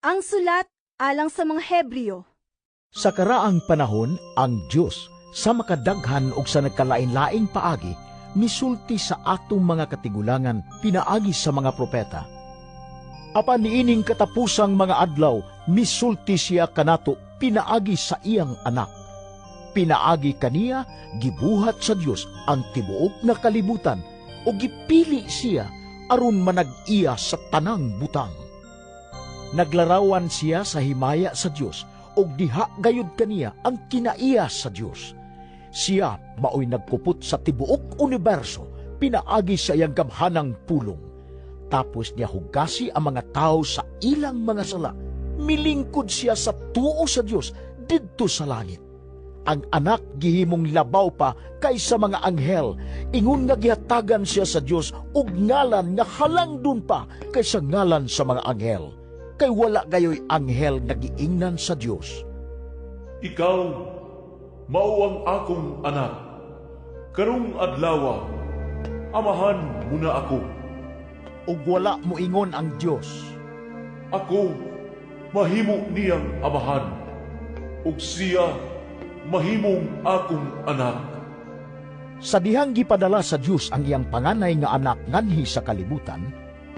Ang sulat alang sa mga Hebreo. Sa karaang panahon, ang Diyos, sa makadaghan o sa nagkalain-laing paagi, misulti sa atong mga katigulangan, pinaagi sa mga propeta. Apan niining katapusang mga adlaw, misulti siya kanato, pinaagi sa iyang anak. Pinaagi kaniya, gibuhat sa Diyos ang tibuok na kalibutan, o gipili siya aron manag-iya sa tanang butang. Naglarawan siya sa himaya sa Diyos, og diha gayud kaniya ang kinaiya sa Diyos. Siya maoy nagkupot sa tibuok universo, pinaagi sa iyang gamhanang pulong. Tapos niya hugasi ang mga tao sa ilang mga sala. Milingkod siya sa tuo sa Diyos didto sa langit. Ang anak gihimong labaw pa kaysa mga anghel, ingon nga gihatagan siya sa Diyos og ngalan nga halangdon pa kaysa ngalan sa mga anghel. Kay wala gayoy anghel nga giingnan sa Diyos. Ikaw, mao ang akong anak. Karong adlaw, amahan mo na ako. Og wala mo ingon ang Diyos. Ako, mahimo niyang amahan. Ug siya, mahimong akong anak. Sa dihang gipadala sa Diyos ang iyang panganay nga anak nganhi sa kalibutan,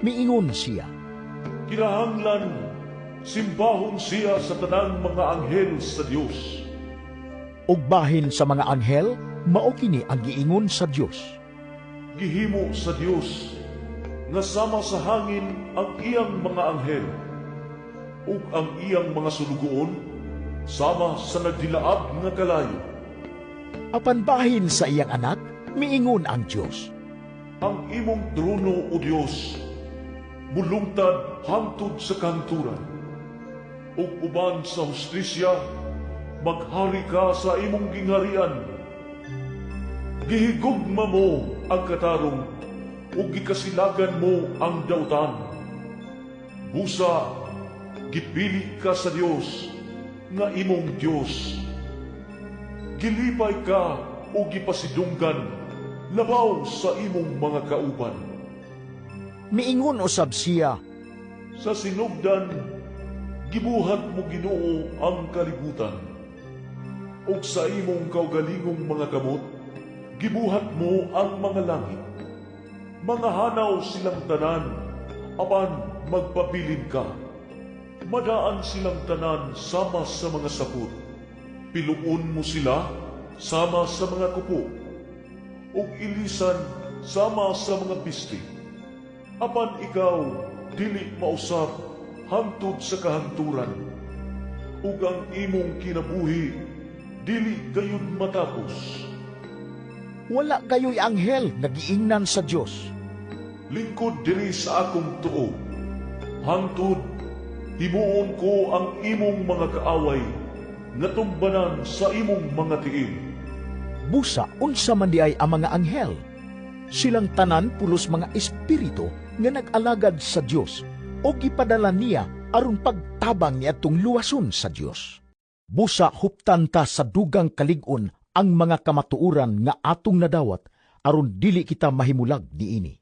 miingon siya, Kinahanglan, simbahon siya sa tanang mga anghel sa Diyos. og bahin sa mga anghel, mao kini ang giingon sa Diyos. Gihimo sa Diyos, nga sama sa hangin ang iyang mga anghel, ug ang iyang mga sulugoon, sama sa nagdilaab nga kalayo. Apan bahin sa iyang anak, miingon ang Diyos. Ang imong trono, O Diyos, mulungtad hangtod sa kanturan, ug uban sa hustisya, maghari ka sa imong gingharian. Gihigugma mo ang katarong, ug gikasilagan mo ang dautan. Busa, gipili ka sa Dios, nga imong Dios. Gilipay ka o gipasidunggan, labaw sa imong mga kauban. Miingon usab siya, Sa sinugdan, gibuhat mo Ginoo ang kalibutan. Ug sa imong kaugalingong mga kamot, gibuhat mo ang mga langit. Mga hanaw silang tanan, apan magpabilin ka. Madaan silang tanan sama sa mga sapot. Piluon mo sila sama sa mga kupo. Ug ilisan sama sa mga pisti. Apan ikaw, dili mausap hangtod sa kahanturan. Ug ang imong kinabuhi, dili gayon matapos. wala gayoy anghel nga giingnan sa Diyos. Lingkod diri sa akong tuo. Hangtod, himuon ko ang imong mga kaaway, nga tumbanan sa imong mga tiil. Busa, unsa man di ay ang mga anghel. Silang tanan pulos mga espiritu nga nag-alagad sa Diyos o gipadala niya aron pagtabang niya itong luwason sa Diyos. Busa huptan ta sa dugang kalig-on ang mga kamatuuran nga atong nadawat aron dili kita mahimulag niini.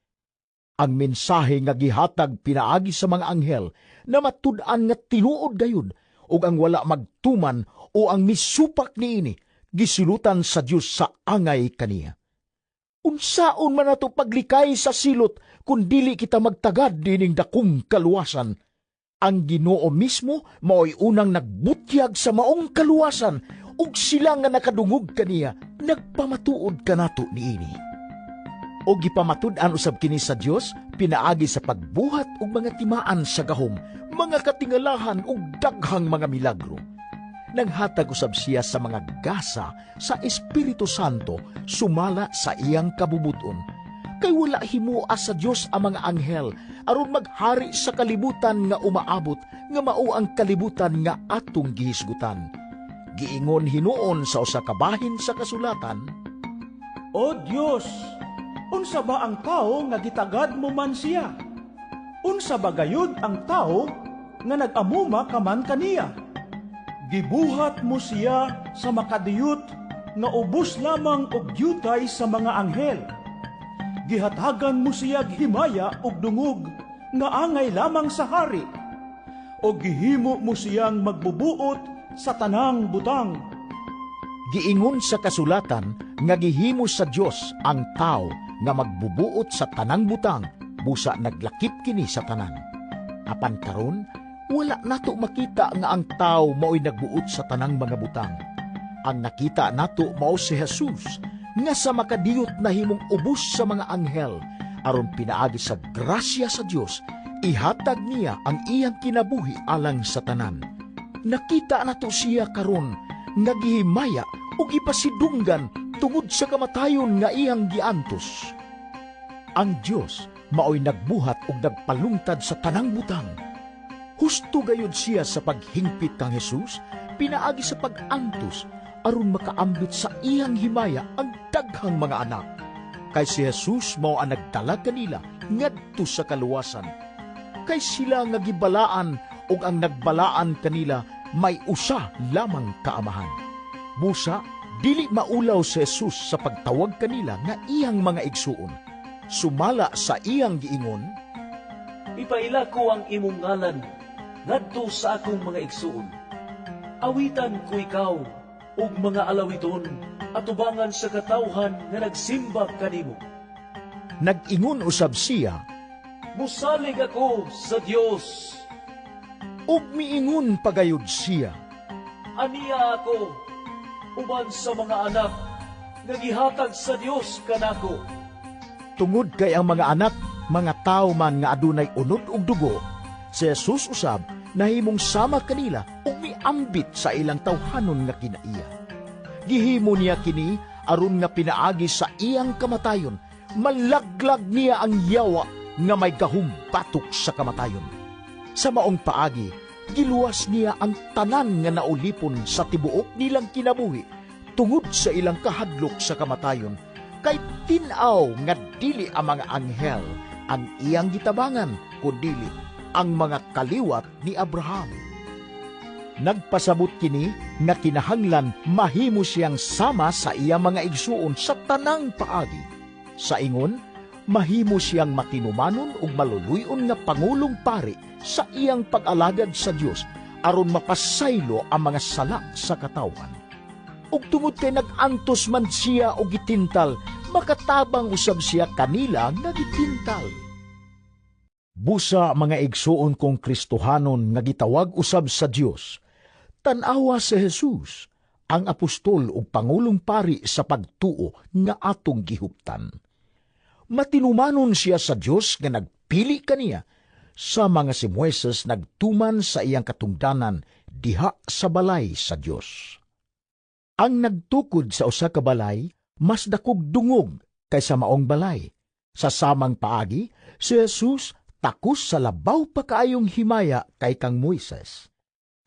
Ang mensahe nga gihatag pinaagi sa mga anghel na matud-an nga tinuod gayud ug ang wala magtuman o ang misupak niini gisulutan sa Dios sa angay kaniya. Unsaon man nato paglikay sa silot kun dili kita magtagad dining dakong kaluwasan. Ang Ginoo mismo mao'y unang nagbutyag sa maong kaluwasan ug sila nga nakadungog kaniya nagpamatuod kanato niini. O gipamatud-an usab kini sa Dios pinaagi sa pagbuhat og mga timaan sa gahom, mga katingalahan ug daghang mga milagro. Naghatag usab siya sa mga gasa sa Espiritu Santo sumala sa iyang kabubuton. Kay wala himua sa Dios ang mga anghel aron maghari sa kalibutan nga umaabot nga mao ang kalibutan nga atong gihisgutan. Giingon hinuon sa usa ka bahin sa kasulatan, O Dios, unsa ba ang tao nga gitagad mo man siya? Unsa ba gayud ang tao nga nag-amuma ka man kaniya? Gibuhat mo siya sa makadiyot nga ubos lamang og dyutay sa mga anghel. Gihatagan mo siya himaya og dungog nga angay lamang sa hari. o gihimo mo siyang magbubuot sa tanang butang. Giingon sa kasulatan nga gihimo sa Dios ang tao nga magbubuot sa tanang butang, busa naglakip kini sa tanan. Apan karon, wala nato makita nga ang tao mao'y nagbuot sa tanang mga butang. Ang nakita nato mao si Jesus nga sa makadiyot na himong ubos sa mga anghel aron pinaagi sa grasya sa Dios, ihatag niya ang iyang kinabuhi alang sa tanan. Nakita nato siya karon nga gihimaya ug ipasidunggan tungod sa kamatayon nga iyang giantos. Ang Dios mao'y nagbuhat ug nagpalungtad sa tanang butang. Husto gayud siya sa paghingpit kang Jesus, pinaagi sa pag-antos aron makaambit sa iyang himaya ang daghang mga anak. Kay si Jesus mao ang nagdala kanila ngadto sa kaluwasan. Kay sila nga gibalaan ug ang nagbalaan kanila may usa lamang kaamahan. Busa, dili maulaw si Jesus sa pagtawag kanila nga iyang mga igsuon. Sumala sa iyang giingon, Ipaila ko ang imong ngalan ngadto sa akong mga igsuon. Awitan ko ikaw ug mga alawiton atubangan sa katawhan nga nagsimba kanimo. nag-ingon usab siya, Musalig ako sa Dios. ug miingon pagayod siya, Aniya ako uban sa mga anak nga gihatag sa Dios kanako. tungod kay ang mga anak, mga tao man nga adunay unod ug dugo, si Jesus usab nahimong sama kanila ug miambit sa ilang tawhanon nga kinaiya. Gihimo niya kini aron nga pinaagi sa iyang kamatayon, malaglag niya ang yawa nga may gahum batok sa kamatayon. Sa maong paagi, giluwas niya ang tanan nga naulipon sa tibuok nilang kinabuhi tungod sa ilang kahadlok sa kamatayon, kay tin-aw nga dili ang mga anghel ang iyang gitabangan, kundili ang mga kaliwat ni Abraham. Nagpasabot kini nga kinahanglan mahimo siyang sama sa iyang mga igsuon sa tanang paagi. Sa ingon, mahimo siyang matinumanon ug maluluyon nga pangulong pari sa iyang pag-alagad sa Dios aron mapasaylo ang mga sala sa katawan. Ug tungod kay nag-antos man siya og gitintal, makatabang usab siya kanila nga gitintal. Busa mga igsuon kong Kristohanon nga gitawag usab sa Dios, tan-awa si Jesus, ang apostol ug pangulong pari sa pagtuo nga atong gihuptan. Matinumanon siya sa Dios nga nagpili kaniya sa mga si Moises nagtuman sa iyang katungdanan diha sa balay sa Dios. Ang nagtukod sa usa ka balay mas dakog dungog kaysa maong balay. Sa samang paagi, si Jesus takos sa labaw pa kaayong himaya kay kang Moises.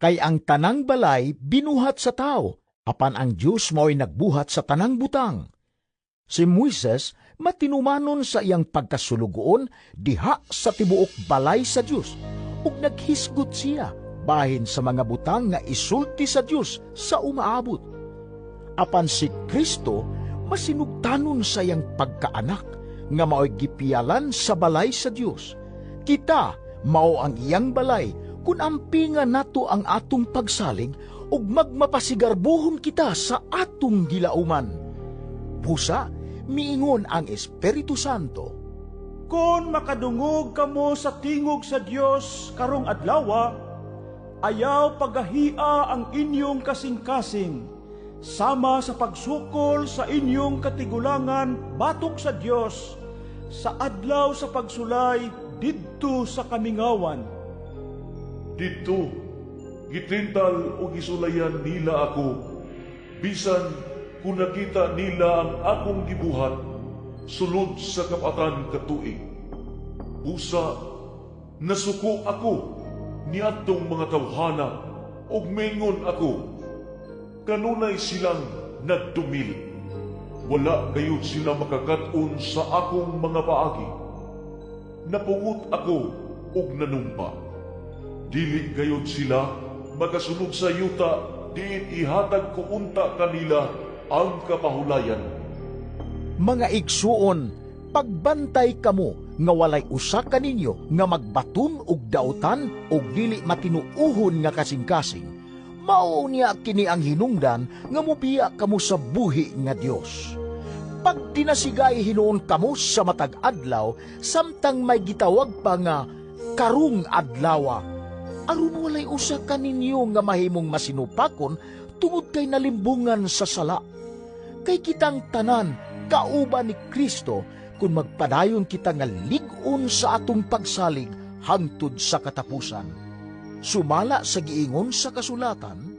Kay ang tanang balay binuhat sa tao, apan ang Dios mao'y nagbuhat sa tanang butang. Si Moises matinumanon sa iyang pagkasulugoon diha sa tibuok balay sa Dios, ug naghisgot siya bahin sa mga butang nga isulti sa Dios sa umaabot. Apan si Kristo masinugtanon sa iyang pagkaanak nga mao'y gipialan sa balay sa Dios. Kita mao ang iyang balay kung ampingan nato ang atong pagsalig ug magmapasigarbuhon kita sa atong gilauman. Busa, miingon ang Espiritu Santo, Kung makadungog kamo sa tingog sa Dios karong adlawa, ayaw pagahia ang inyong kasing-kasing, sama sa pagsukol sa inyong katigulangan batok sa Dios, sa adlaw sa pagsulay didto sa kamingawan. Dito, gitintal o gisulayan nila ako, bisan kung nakita nila ang akong gibuhat, sulod sa kapatan katuig. Busa, nasuko ako ni atong mga tawhana, ug mingon ako, kanunay silang nagdumil. Wala gayud sila makakat-on sa akong mga paagi. Napungot ako ug nanumpa. Dili gayud sila makasunod sa yuta, diin ihatag ko unta kanila ang kapahulayan. mga igsuon, pagbantay kamo nga walay usa kaninyo nga magbaton og dautan og dili matinuuhon nga kasing-kasing, mao niya kini ang hinungdan nga mobiya kamo sa buhi nga Dios. Pag dinasigay hinuon kamo sa matag adlaw, samtang may gitawag pa nga karong adlawa, aron walay usa kaninyo nga mahimong masinupakon tungod kay nalimbungan sa sala. Kay kitang tanan kauban ni Kristo kung magpadayon kita nga lig-on sa atong pagsalig hangtod sa katapusan. Sumala sa giingon sa kasulatan,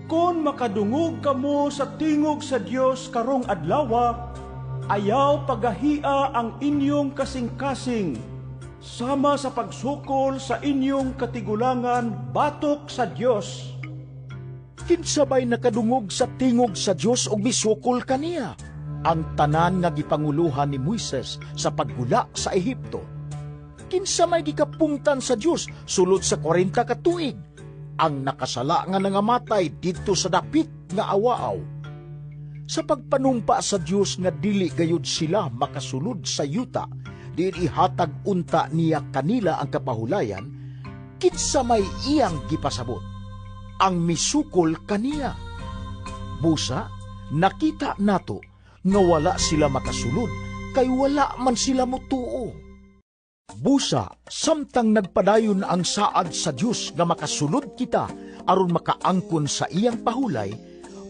Kung makadungog kamo sa tingog sa Dios karong adlawa, ayaw pagahia ang inyong kasing-kasing, sama sa pagsukol sa inyong katigulangan batok sa Dios. kinsabay nakadungog sa tingog sa Dios og misukol kaniya ang tanan nga gipanguluhan ni Moises sa paggula sa Ehipto. Kinsa may gikapungtan sa Dios sulod sa 40 ka tuig, ang nakasala nga nangamatay didto sa dapit nga awaaw. Sa pagpanumpa sa Dios nga dili gayud sila makasulod sa yuta, di ihatag unta niya kanila ang kapahulayan, kinsa may iyang gipasabot ang misukol kaniya. Busa, nakita nato nga wala sila makasulod kay wala man sila mutuo. Busa, samtang nagpadayon ang saad sa Dios nga makasulod kita aron makaangkon sa iyang pahulay,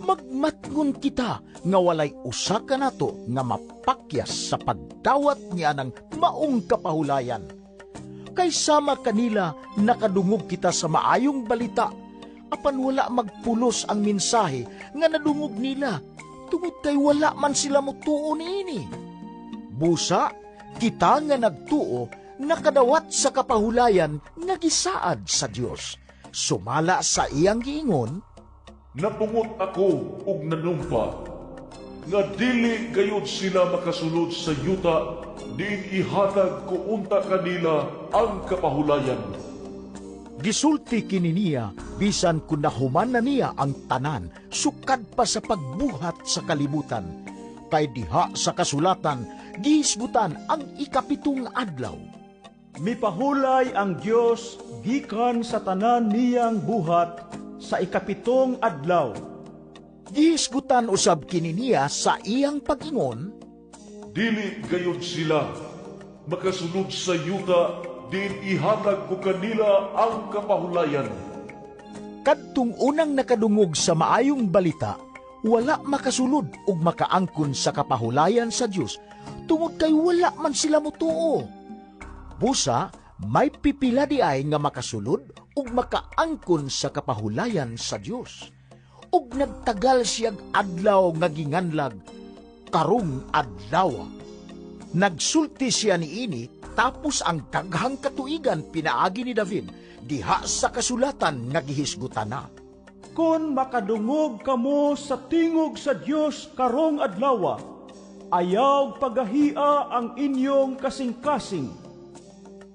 magmatngon kita nga walay usa ka nato nga mapakyas sa pagdawat niya ng maong kapahulayan. Kay sama kanila nakadungog kita sa maayong balita, apan wala magpulos ang mensahe nga nadungog nila, tungod kay wala man sila mutuo niini. Busa, kita nga nagtuo, nakadawat sa kapahulayan nga gisaad sa Dios. Sumala sa iyang giingon, Napungot ako og nanumpa, nga dili gayud sila makasulod sa yuta, diin ihatag ko unta kanila ang kapahulayan. gisulti kini niya, bisan kung nahuman na niya ang tanan, sukad pa sa pagbuhat sa kalibutan. Kay diha sa kasulatan, gihisgutan ang ikapitong adlaw. Mipahulay ang Dios gikan sa tanan niyang buhat sa ikapitong adlaw. Gihisgutan usab kini niya sa iyang pag-ingon, Dili gayud sila makasulod sa yuta, diin ihatag ko kanila ang kapahulayan. kadtong unang nakadungog sa maayong balita, wala makasulod ug makaangkon sa kapahulayan sa Dios, tungod kay wala man sila mutuo. Busa, may pipila di ay nga makasulod ug makaangkon sa kapahulayan sa Dios. Ug nagtagal siyag adlaw nga ginganlag, karong adlaw. Nagsulti siya niini, tapos ang daghang katuigan pinaagi ni David, diha sa kasulatan nga gihisgutan na. Kung makadungog kamo sa tingog sa Dios karong adlawa, ayaw pagahia ang inyong kasing-kasing.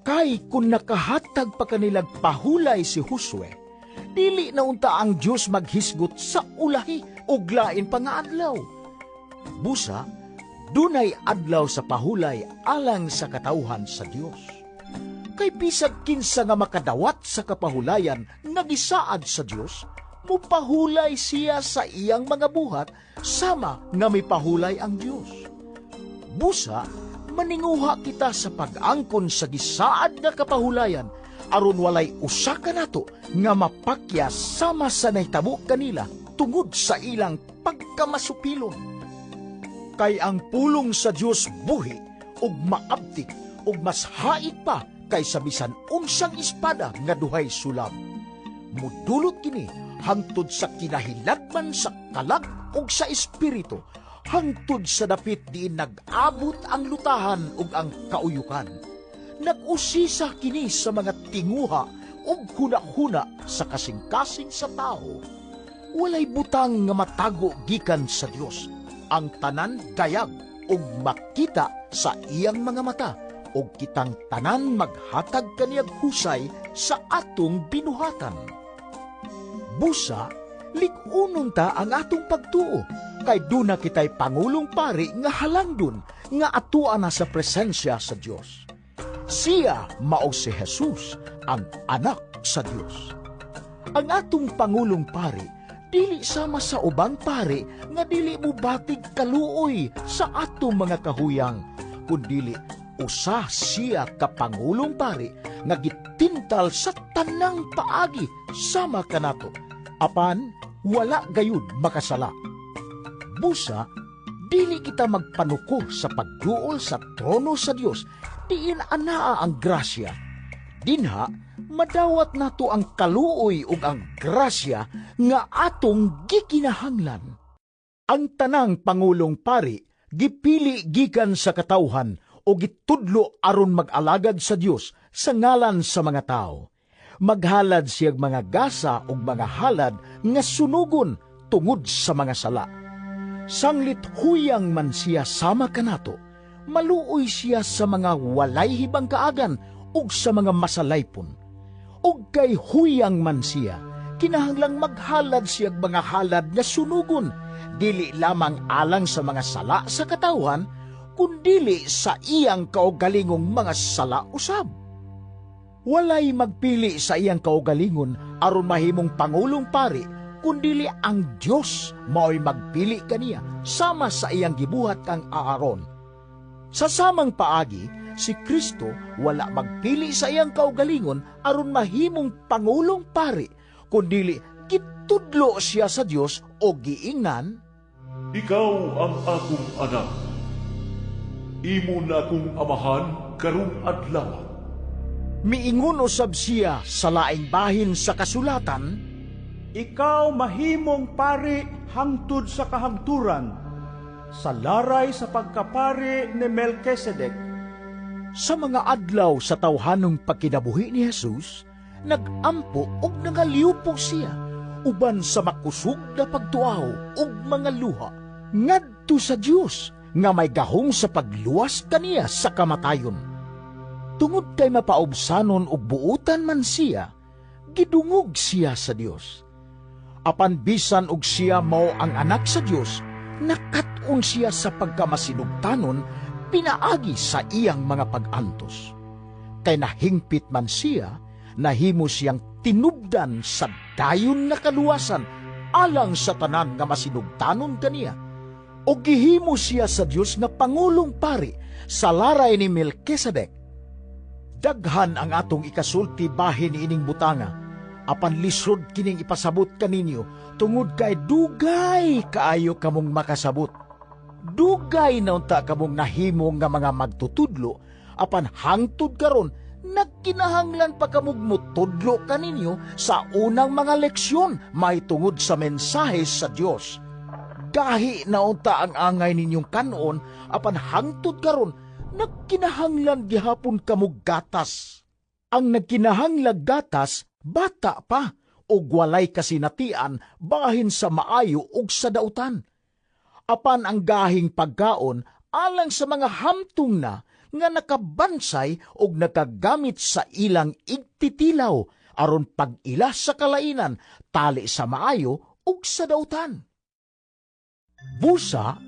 Kay kung nakahatag pa kanilag pahulay si Josue, dili na unta ang Dios maghisgot sa ulahi ug lain pa nga adlaw. Busa, dunay adlaw sa pahulay alang sa katawhan sa Dios. Kay bisag kinsa nga makadawat sa kapahulayan nga gisaad sa Dios, mupahulay siya sa iyang mga buhat sama nga may pahulay ang Dios. Busa, maninguha kita sa pag-angkon sa gisaad nga kapahulayan aron walay usa ka nato nga mapakyas sama sa nahitabo kanila tungod sa ilang pagkamasupilon. Kay ang pulong sa Dios buhi ug maabtik ug mas hait pa kaysa bisan unsang espada nga duhay sulab. Mudulot kini hangtod sa kinahilagman sa kalag ug sa espiritu, hangtod sa dapit diin nag-abot ang lutahan ug ang kauyukan. Nag-usisa kini sa mga tinguha ug huna-huna sa kasing-kasing sa tao. Walay butang nga matago gikan sa Dios. Ang tanan dayag ug makita sa iyang mga mata, ug kitang tanan maghatag kaniyag husay sa atong binuhatan. Busa, lig-unon ta ang atong pagtuo, kay duna kitay Pangulong Pari nga halangdon nga atuan na sa presensya sa Dios. Siya mao si Jesus, ang anak sa Dios. Ang atong Pangulong Pari, dili sama sa ubang pari nga dili mo batig kaluoy sa atong mga kahuyang, kundili usa siya ka Pangulong Pari nga gitintal sa tanang paagi sama kanato, apan wala gayud makasala. Busa, dili kita magpanuko sa pagduol sa trono sa Dios, diin anaa ang grasya. Dinha, madawat nato ang kaluoy ug ang grasya nga atong gikinahanglan. Ang tanang Pangulong Pari gipili gikan sa katawhan o gitudlo aron mag-alagad sa Dios sa ngalan sa mga tao. Maghalad siyag mga gasa ug mga halad nga sunugon tungod sa mga sala. Sanglit huyang man siya sama kanato, maluoy siya sa mga walay hibang kaagan ug sa mga masalaypon. Ug kay huyang man siya, kinahanglang maghalad siyag mga halad nga sunugon, dili lamang alang sa mga sala sa katawhan, kundili sa iyang kaugalingong mga sala usab. Walay magpili sa iyang kaugalingon aron mahimong Pangulong Pari, kundili ang Dios mao'y magpili kaniya sama sa iyang gibuhat kang Aaron. Sa samang paagi, si Kristo wala magpili sa iyang kaugalingon aron mahimong Pangulong Pari, kundili gitudlo siya sa Dios o giingnan, Ikaw ang akong anak. Imo na akong amahan karong adlaw. miingon usab siya sa laing bahin sa kasulatan, Ikaw mahimong pari hangtod sa kahangturan, sa laray sa pagkapari ni Melchizedek. sa mga adlaw sa tawhanong pagkinabuhi ni Jesus, nagampo ug nangaliupo siya, uban sa makusog na pagtuaw ug mga luha, ngadto sa Dios nga may gahom sa pagluwas kaniya sa kamatayon. Tungod kay mapaubsanon ug buutan man siya, gidungog siya sa Dios. Apan bisan og siya mao ang anak sa Dios, nakat-on siya sa pagkamasinugtanon pinaagi sa iyang mga pag-antos. Kay nahingpit man siya, nahimo siyang tinubdan sa dayon na kaluwasan alang sa tanan nga masinugtanon kaniya. O gihimo siya sa Dios nga Pangulong Pari sa laray ni Melchizedek. Daghan ang atong ikasulti bahin ining butanga, apan lisod kining ipasabot kaninyo, tungod kay dugay kaayo kamong makasabot. Dugay na unta kamong nahimo nga mga magtutudlo, apan hangtod karon nagkinahanglan pa kamong mutudlo kaninyo sa unang mga leksyon may tungod sa mensahe sa Dios. Gahi na unta ang angay ninyong kanon, apan hangtod karon nagkinahanglan gihapon kamog gatas. Ang nagkinahanglag gatas, bata pa, o walay kasinatian bahin sa maayo ug sa dautan. Apan ang gahing pagkaon alang sa mga hamtong na nga nakabansay ug nakagamit sa ilang igtitilaw aron pag-ila sa kalainan tali sa maayo ug sa dautan. Busa,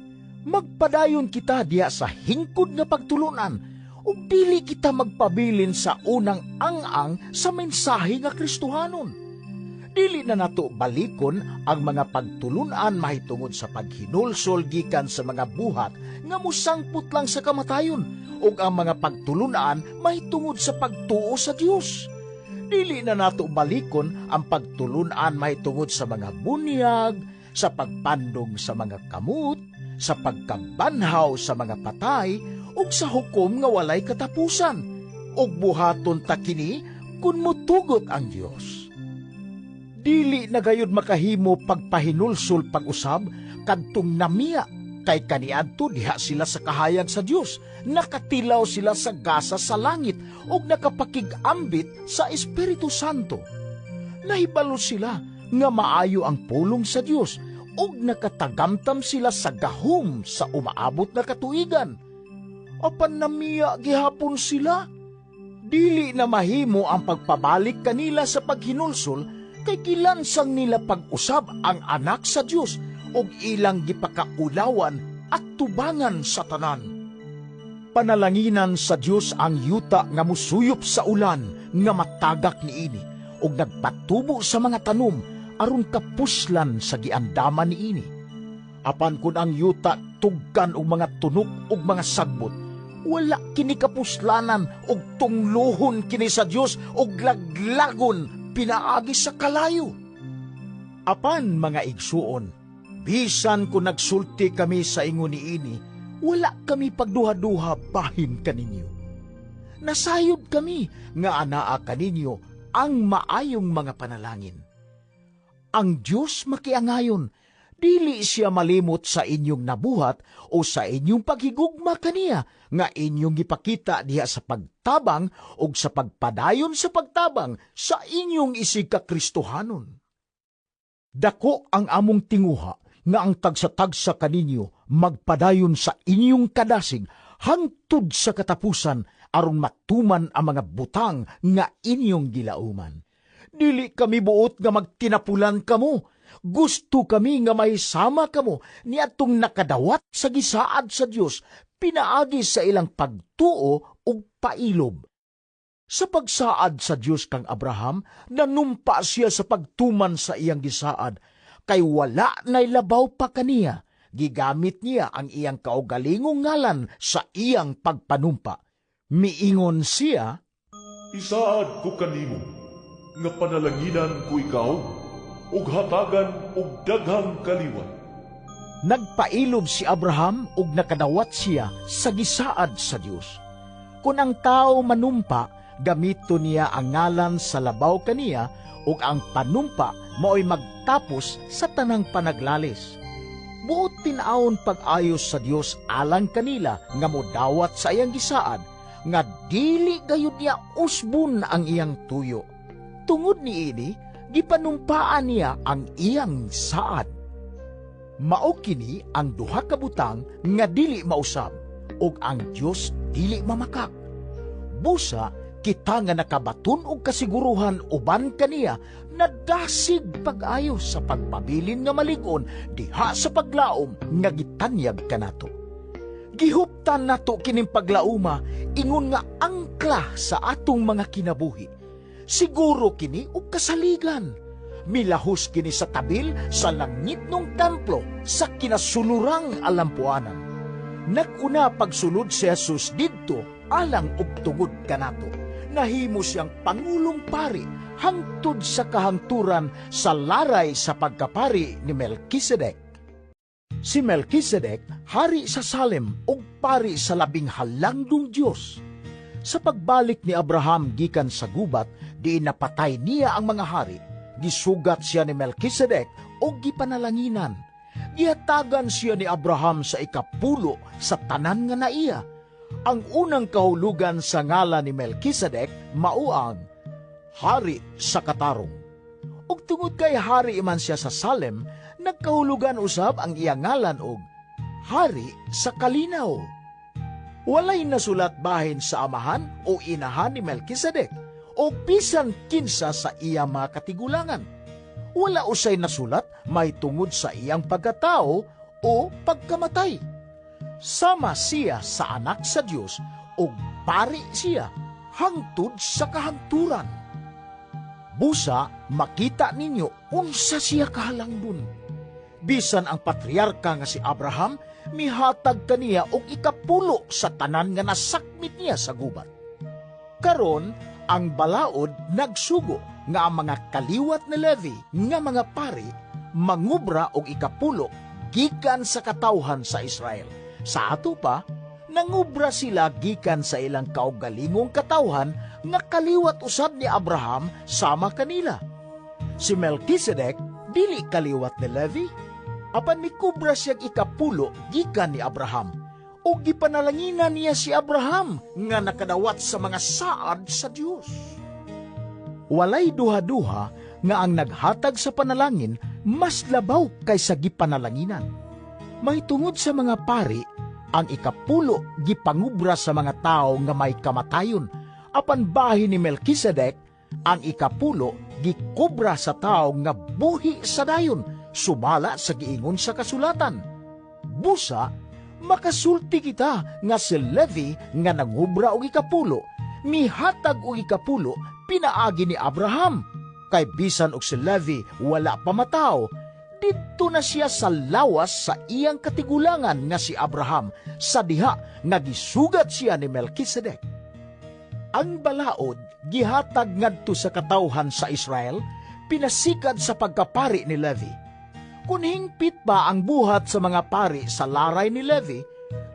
magpadayon kita diya sa hingkod nga pagtulunan ug dili kita magpabilin sa unang ang-ang sa mensahe nga Kristohanon. Dili na nato balikon ang mga pagtulunan mahitungod sa paghinulsol gikan sa mga buhat nga musangput lang sa kamatayon ug ang mga pagtulunan mahitungod sa pagtuo sa Dios. Dili na nato balikon ang pagtulunan mahitungod sa mga bunyag, sa pagpandong sa mga kamot, sa pagkabanhaw sa mga patay, ug sa hukom nga walay katapusan, ug buhaton ta kini kun mutugot ang Dios. Dili na gayud makahimo pagpahinulsol pag-usab kadtong namiya, kay kaniadto diha sila sa kahayag sa Dios, nakatilaw sila sa gasa sa langit ug nakapakig-ambit sa Espiritu Santo. Nahibalo sila nga maayo ang pulong sa Dios ug nakatagamtam sila sa gahom sa umaabot na katuigan. Apan namiya gihapon sila. Dili na mahimo ang pagpabalik kanila sa paghinulsol kay kilansang nila pag-usab ang anak sa Dios ug ilang gipakaulawan at tubangan sa tanan. Panalanginan sa Dios ang yuta nga musuyop sa ulan nga matagak niini ug nagpatubo sa mga tanom aron kapuslan sa giandaman niini. Apan kun ang yuta tugkan og mga tunok ug mga sagbot, wala kini kapuslanan og tunglohon kini sa Dios og laglagon pinaagi sa kalayo. Apan mga igsuon, bisan kung nagsulti kami sa ingon niini, wala kami pagduha-duha bahin kaninyo. Nasayod kami nga anaa kaninyo ang maayong mga panalangin. Ang Diyos makiangayon, dili siya malimot sa inyong nabuhat o sa inyong paghigugma kaniya nga inyong ipakita diha sa pagtabang o sa pagpadayon sa pagtabang sa inyong isigkakristohanon. Dako ang among tinguha nga ang tagsa-tagsa kaninyo magpadayon sa inyong kadasig hangtod sa katapusan aron matuman ang mga butang nga inyong gilauman. Dili kami buot nga magtinapulan kamo. Gusto kami nga may sama kamo ni atong nakadawat sa gisaad sa Dios pinaagi sa ilang pagtuo ug pailob. Sa pagsaad sa Dios kang Abraham, nanumpa siya sa pagtuman sa iyang gisaad, kay wala na'y labaw pa kaniya, gigamit niya ang iyang kaugalingong ngalan sa iyang pagpanumpa. Miingon siya, Isaad ko kanimo, nga panalanginan ko ikaw, ug hatagan og daghang kaliwat. nagpailob si Abraham ug nakadawat siya sa gisaad sa Dios. Kung ang tao manumpa, gamito niya ang ngalan sa labaw kaniya ug ang panumpa mao'y magtapos sa tanang panaglalis. Buot tinaon pag-ayos sa Dios alang kanila nga modawat sa iyang gisaad, nga dili gayud niya usbon ang iyang tuyo. Tungod niini, gipanumpaan niya ang iyang saad. Mao kini ang duha ka butang nga dili mausab, ug ang Dios dili mamakak. Busa kita nga nakabaton og kasiguruhan uban kaniya, nadasig pag-ayo sa pagpabilin nga malig-on diha sa paglaom nga gitanyag kanato. Gihuptan nato kining paglauma ingon nga angkla sa atong mga kinabuhi. Siguro kini og kasaligan. Milahos kini sa tabil sa langit ng templo sa kinasulurang alampuanan. Naguna pagsulod si Jesus didto alang og tungod kanato. Nahimo siyang Pangulong Pari hangtod sa kahangturan sa laray sa pagkapari ni Melkisedek. Si Melkisedek, hari sa Salem ug pari sa labing halangdong Dios. Sa pagbalik ni Abraham gikan sa gubat, di napatay niya ang mga hari. Gisugat siya ni Melkisedek o gipanalanginan. Gihatagan siya ni Abraham sa ikapulo sa tanan nga naiya. Ang unang kahulugan sa ngalan ni Melkisedek mao ang hari sa katarong. Ug tungod kay hari man siya sa Salem, nagkahulugan usab ang iyang ngalan og hari sa kalinaw. Walay nasulat bahin sa amahan o inahan ni Melkisedek o bisan kinsa sa iyang mga katigulangan. Wala usay nasulat may tungod sa iyang pagkatao o pagkamatay. Sama siya sa anak sa Dios o pari siya hangtod sa kahangturan. Busa makita ninyo unsa siya kahalangdon. Bisan ang patriarka nga si Abraham, mihatag kaniya og ikapulo sa tanan nga nasakmit niya sa gubat. Karon, ang balaod nagsugo nga ang mga kaliwat ni Levi nga mga pari mangubra og ikapulo gikan sa katawhan sa Israel. Sa ato pa, nangubra sila gikan sa ilang kaugalingong katawhan nga kaliwat usab ni Abraham sama kanila. Si Melkisedek dili kaliwat ni Levi, apan mikubra siyang ikapulo gikan ni Abraham. O gipanalanginan niya si Abraham nga nakadawat sa mga saad sa Dios. Walay duha-duha nga ang naghatag sa panalangin mas labaw kaysa gipanalanginan. May tungod sa mga pari, ang ikapulo gipangubra sa mga tao nga may kamatayon, apan bahin ni Melkisedek, ang ikapulo gikubra sa tao nga buhi sa dayon, sumala sa giingon sa kasulatan. Busa, Makasulti kita nga si Levi nga nangubra og ikapulo, mihatag og ikapulo pinaagi ni Abraham. Kay bisan og si Levi wala pa matao, didto na siya sa lawas sa iyang katigulangan nga si Abraham, sa diha nga gisugat siya ni Melkisedek. Ang balaod gihatag ngadto sa katawhan sa Israel, pinasikad sa pagkapari ni Levi. Kung hingpit ba ang buhat sa mga pari sa laray ni Levi,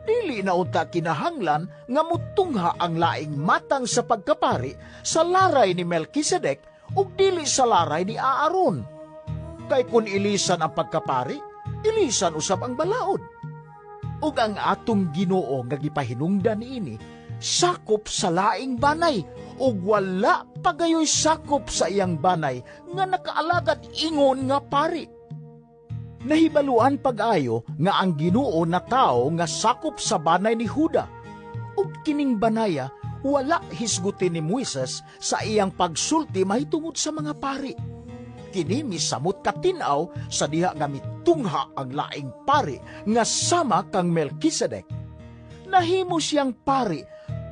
dili na unta kinahanglan nga mutungha ang laing matang sa pagkapari sa laray ni Melkisedek ug dili sa laray ni Aaron. Kay kun ilisan ang pagkapari, ilisan usab ang balaod. Ug ang atong Ginoo nga gipahinungdan ini, sakop sa laing banay, ug wala pagayoy sakop sa iyang banay nga nakaalagad ingon nga pari. Nahibaluan pag-ayo nga ang Ginoo na tao nga sakop sa banay ni Juda. Ug kining banaya wala hisgutin ni Moises sa iyang pagsulti mahitungod sa mga pari. Kini misamot katinaw sa diha nga mitungha ang laing pari nga sama kang Melkisedek. Nahimo siyang pari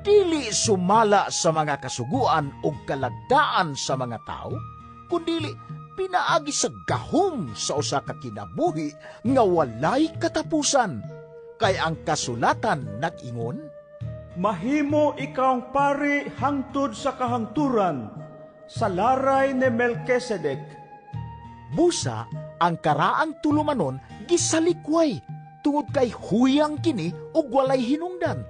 dili sumala sa mga kasuguan o kalagdaan sa mga tao, kundili pinaagi sa gahom sa usa ka kinabuhi nga walay katapusan. Kay ang kasulatan nag-ingon, Mahimo ikaw pari hangtod sa kahangturan, sa laray ni Melkisedek. busa ang karaang tulumanon gisalikway tungod kay huyang kini ug walay hinungdan.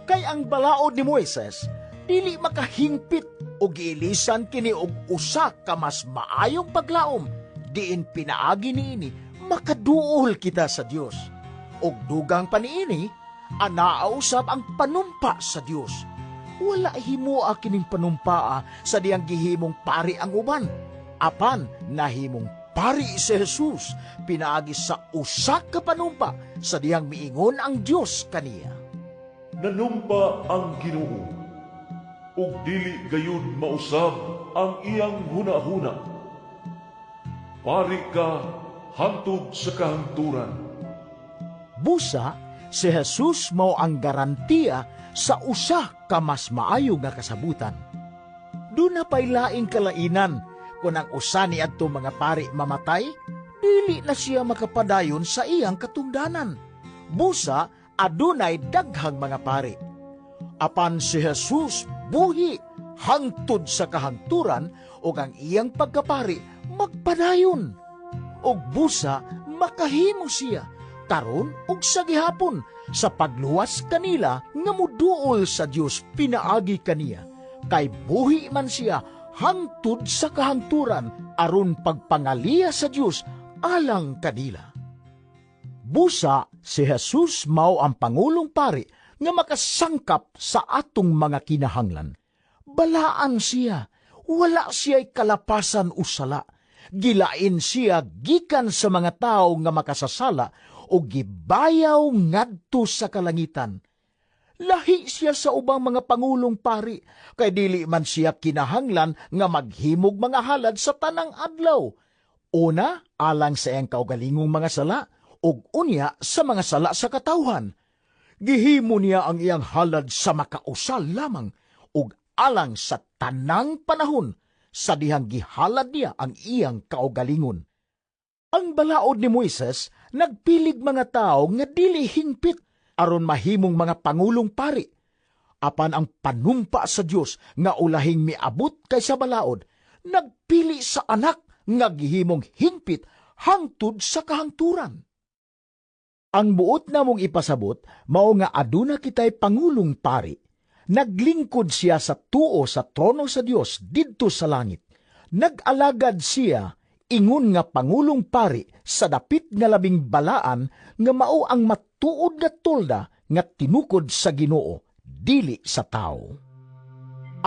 Kay ang balaod ni Moises dili makahingpit o giilisan kini og usa ka mas maayong paglaom, diin pinaagi niini makaduol kita sa Dios. Og dugang pa niini, anaausab ang panumpa sa Dios. Wala himoa kining panumpaa sa diyang gihimong pari ang uban. Apan nahimong pari si Jesus pinaagi sa usa ka panumpa sa diyang miingon ang Dios kaniya. Nanumpa ang Ginoo, ug dili gayud mausab ang iyang hunahuna. Pari ka hangtod sa kahangturan. Busa, si Jesus mao ang garantiya sa usa ka mas maayo nga kasabutan. Doon na pa'y laing kalainan kung ang usa ni adto mga pari mamatay, dili na siya makapadayon sa iyang katungdanan. Busa, adunay daghang mga pari. Apan si Jesus buhi hangtod sa kahangturan o ang iyang pagkapari magpadayon. Og busa makahimo siya karon ug sa gihapon sa pagluwas kanila nga muduol sa Dios pinaagi kaniya, kay buhi man siya hangtod sa kahangturan aron pagpangaliya sa Dios alang kanila. Busa si Jesus mao ang pangulong pari nga makasangkap sa atong mga kinahanglan. Balaan siya, wala siya'y kalapasan o sala. Gilain siya gikan sa mga tao nga makasasala o gibayaw ngadto sa kalangitan. Lahi siya sa ubang mga pangulong pari, kay dili man siya kinahanglan nga maghimog mga halad sa tanang adlaw. Una, alang sa iyang kaugalingong mga sala, ug unya sa mga sala sa katawhan. Gihimo niya ang iyang halad sa makausal lamang, ug alang sa tanang panahon, sa dihang gihalad niya ang iyang kaugalingon. Ang balaod ni Moises nagpilig mga tao nga dili hingpit aron mahimong mga pangulong pari. Apan ang panumpa sa Dios nga ulahing miabot kay sa balaod, nagpili sa anak nga gihimong hingpit hangtod sa kahangturan. Ang buot namong ipasabot mao nga aduna kitay pangulong pari. Naglingkod siya sa tuo sa trono sa Dios didto sa langit. Nag-alagad siya ingon nga pangulong pari sa dapit nga labing balaan nga mao ang matuod nga tolda nga tinukod sa Ginoo, dili sa tao.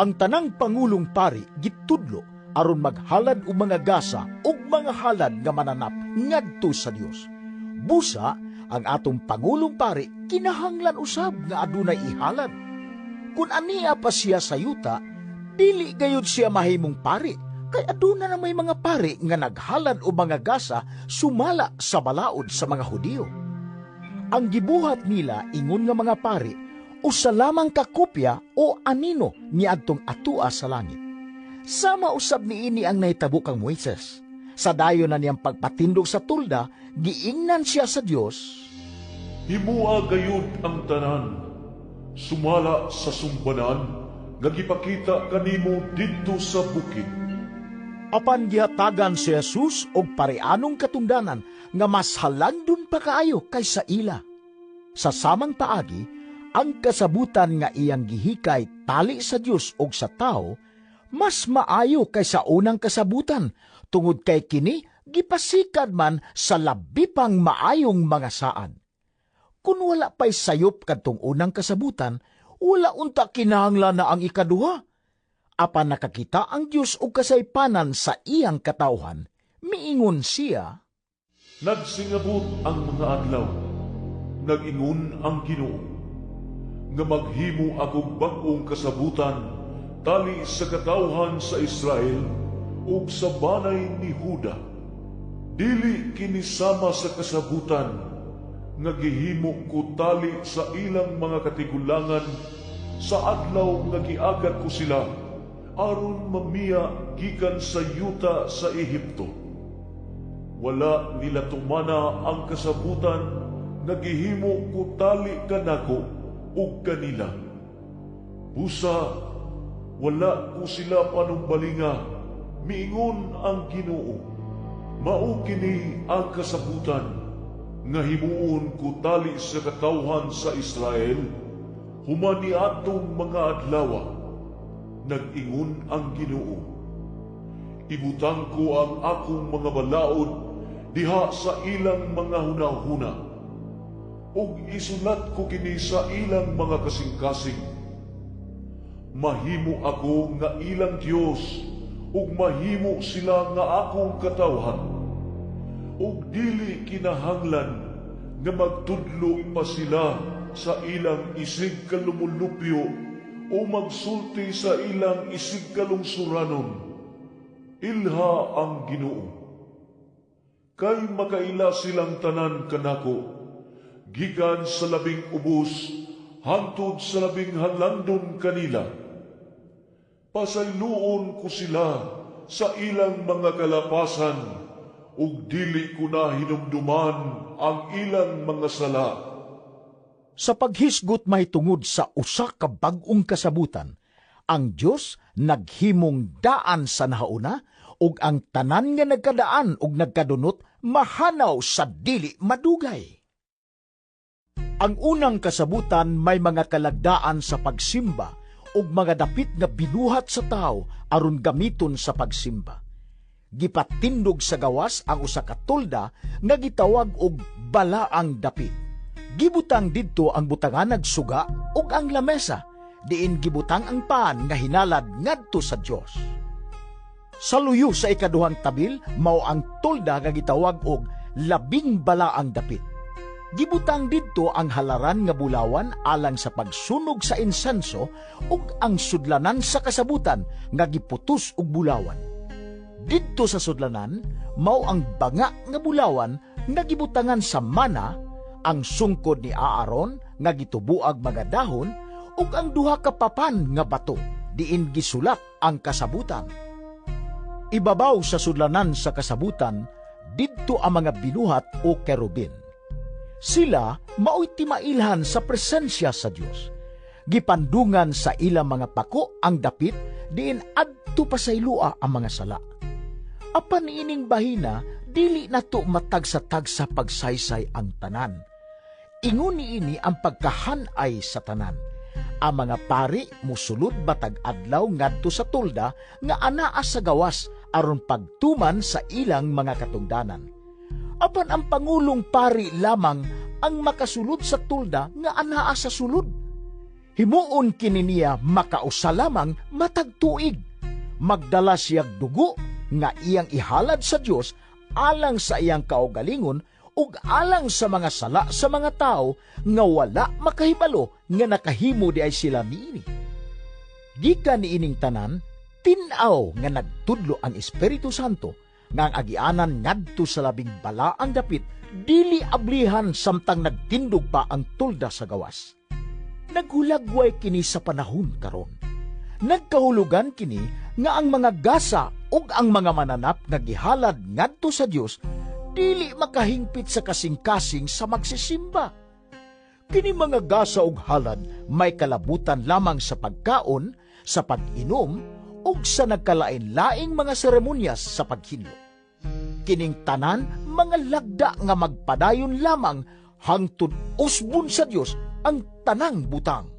Ang tanang pangulong pari gitudlo aron maghalad og mga gasa ug mga halad nga mananap ngadto sa Dios. Busa, ang atong pangulong pari kinahanglan usab nga adunay ihalad. Kung aniya pa siya sa yuta, dili gayud siya mahimong pari, kay aduna na may mga pari nga naghalad o mga gasa sumala sa balaod sa mga Hudiyo. Ang gibuhat nila ingon nga mga pari usa lamang ka kopya o anino niadtong atua sa langit. Sama usab niini ang nahitabo kang Moises. Sa dayo na niyang pagpatindog sa tulda, giingnan siya sa Dios. Himua gayud ang tanan, sumala sa sumbanan, nga gipakita kanimo didto sa bukid. Apan gihatagan si Jesus og pareanong katungdanan nga mas halangdon pa kaayo kaysa ila. Sa samang paagi, ang kasabutan nga iyang gihikay tali sa Dios og sa tao, mas maayo kaysa unang kasabutan, tungod kay kini gipasikad man sa labi pang maayong mga saan. Kung wala pa'y sayop kadtong unang kasabutan, wala unta kinahanglan na ang ikaduha. Apan nakakita ang Dios og kasaypanan sa iyang katawhan, miingon siya, Nagsingabot ang mga adlaw, nag-ingon ang Ginoo, nga maghimo ako bag-ong kasabutan tali sa katawhan sa Israel ug sa banay ni Huda. Dili kinisama sa kasabutan nga gihimo ko tali sa ilang mga katigulangan sa adlaw nga giagad ko sila aron mamiya gikan sa yuta sa Ehipto. Wala nila tumana ang kasabutan nga gihimo ko tali kanako ug kanila. Busa, wala ko sila panumbalinga, miingon ang Ginoo. Mao kini ang kasabutan nga himuon ko tali sa katawhan sa Israel, human niadtong mga adlaw. Nag-ingon ang Ginoo. Ibutang ko ang akong mga balaod diha sa ilang mga hunahuna, ug isulat ko kini sa ilang mga kasing-kasing. Mahimo ako nga ilang Dios, ug mahimo sila nga akong katawhan. Ug dili kinahanglan nga magtudlo pa sila sa ilang isig kalumulupyo o magsulti sa ilang isig kalungsuranon. Ilha ang Ginoo. Kay makaila silang tanan kanako, gikan sa labing ubos, hangtod sa labing halangdon kanila. Pasayloon ko sila sa ilang mga kalapasan, ug dili ko na hinumduman ang ilang mga sala. Sa paghisgot may tungod sa usa ka bag-ong kasabutan, ang Dios naghimong daan sa nahauna, ug ang tanan nga nagkadaan ug nagkadunot mahanaw sa dili madugay. Ang unang kasabutan may mga kalagdaan sa pagsimba ug mga dapit nga binuhat sa tao aron gamiton sa pagsimba. Gipatindog sa gawas ang usa ka tolda nga gitawag og balaang dapit. Gibutang didto ang butanganag suga ug ang lamesa, diin gibutang ang paan nga hinalad ngadto sa Dios. Sa luyo sa ikaduhang tabil, mao ang tolda nga gitawag og labing balaang dapit. Gibutang didto ang halaran nga bulawan alang sa pagsunog sa insenso ug ang sudlanan sa kasabutan nga giputos og bulawan. Didto sa sudlanan, mao ang banga nga bulawan nga gibutangan sa mana, ang sungkod ni Aaron nga gitubuag mga dahon ug ang duha ka papan nga bato diin gisulat ang kasabutan. Ibabaw sa sudlanan sa kasabutan, didto ang mga binuhat o kerubin. Sila mao'y timailhan sa presensya sa Dios. Gipandungan sa ilang mga pako ang dapit, diin adto pa sa ilua ang mga sala. Apan ining bahina, dili nato matagsa-tagsa pagsaysay ang tanan. Ingon niini ang pagkahanay sa tanan. Ang mga pari musulod batag adlaw ngadto sa tolda nga anaa sa gawas aron pagtuman sa ilang mga katungdanan. Apan ang pangulong pari lamang ang makasulod sa tolda nga anaa sa sulod. Himuon kini niya makausa lamang matag tuig. Magdala siyag dugo nga iyang ihalad sa Dios alang sa iyang kaugalingon ug alang sa mga sala sa mga tao nga wala makahibalo nga nakahimo di ay sila niini. Gikan niining tanan, tinaw nga nagtudlo ang Espiritu Santo nga ang agianan ngadto sa labing balaang dapit dili ablihan samtang nagtindog pa ang tolda sa gawas. Naghulagway kini sa panahon karon. Nagkahulugan kini nga ang mga gasa ug ang mga mananap nga gihalad ngadto sa Dios dili makahingpit sa kasing-kasing sa magsisimba. Kini mga gasa ug halad may kalabutan lamang sa pagkaon, sa pag-inom ug sa nagkalain-laing mga seremonyas sa paghinlo. Kining tanan mga lagda nga magpadayon lamang hangtod usbon sa Dios ang tanang butang.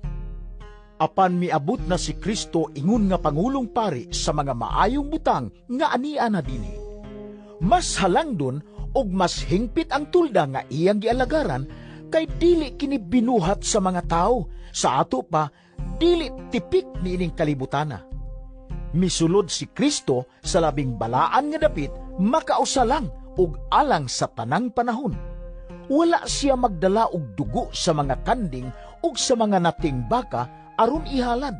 Apan miabot na si Kristo ingon nga pangulong pari sa mga maayong butang nga ania na dinhi. Mas halangdon og mas hingpit ang tulda nga iyang gialagaran kay dili kini binuhat sa mga tao, sa ato pa dili tipik niining kalibutana. Misulod si Kristo sa labing balaan nga dapit makausa lang og alang sa tanang panahon. Wala siya magdala og dugo sa mga kanding ug sa mga nating baka aron ihalad.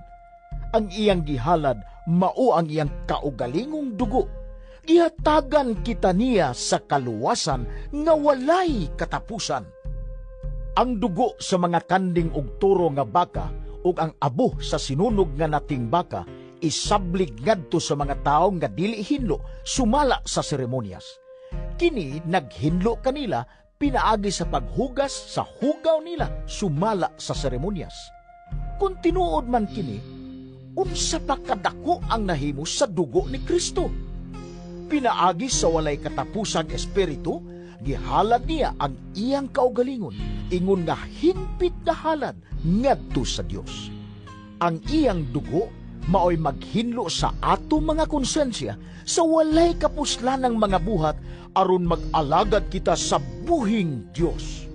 Ang iyang gihalad mao ang iyang kaugalingong dugo. Ihatagan kita niya sa kaluwasan nga walay katapusan. Ang dugo sa mga kanding ug turo nga baka ug ang abo sa sinunog nga nating baka isablig ngadto sa mga tawo nga dili hinlo sumala sa seremonyas. Kini naghinlo kanila pinaagi sa paghugas sa hugaw nila sumala sa seremonyas. Kung tinuod man kini, unsa pa kadako ang nahimo sa dugo ni Kristo? Pinaagi sa walay katapusang espiritu, gihalad niya ang iyang kaugalingon, ingon nga hinpit na halad ngadto sa Dios. Ang iyang dugo maoy maghinlo sa ato mga konsensya sa walay kapuslanang mga buhat aron mag-alagad kita sa buhing Dios.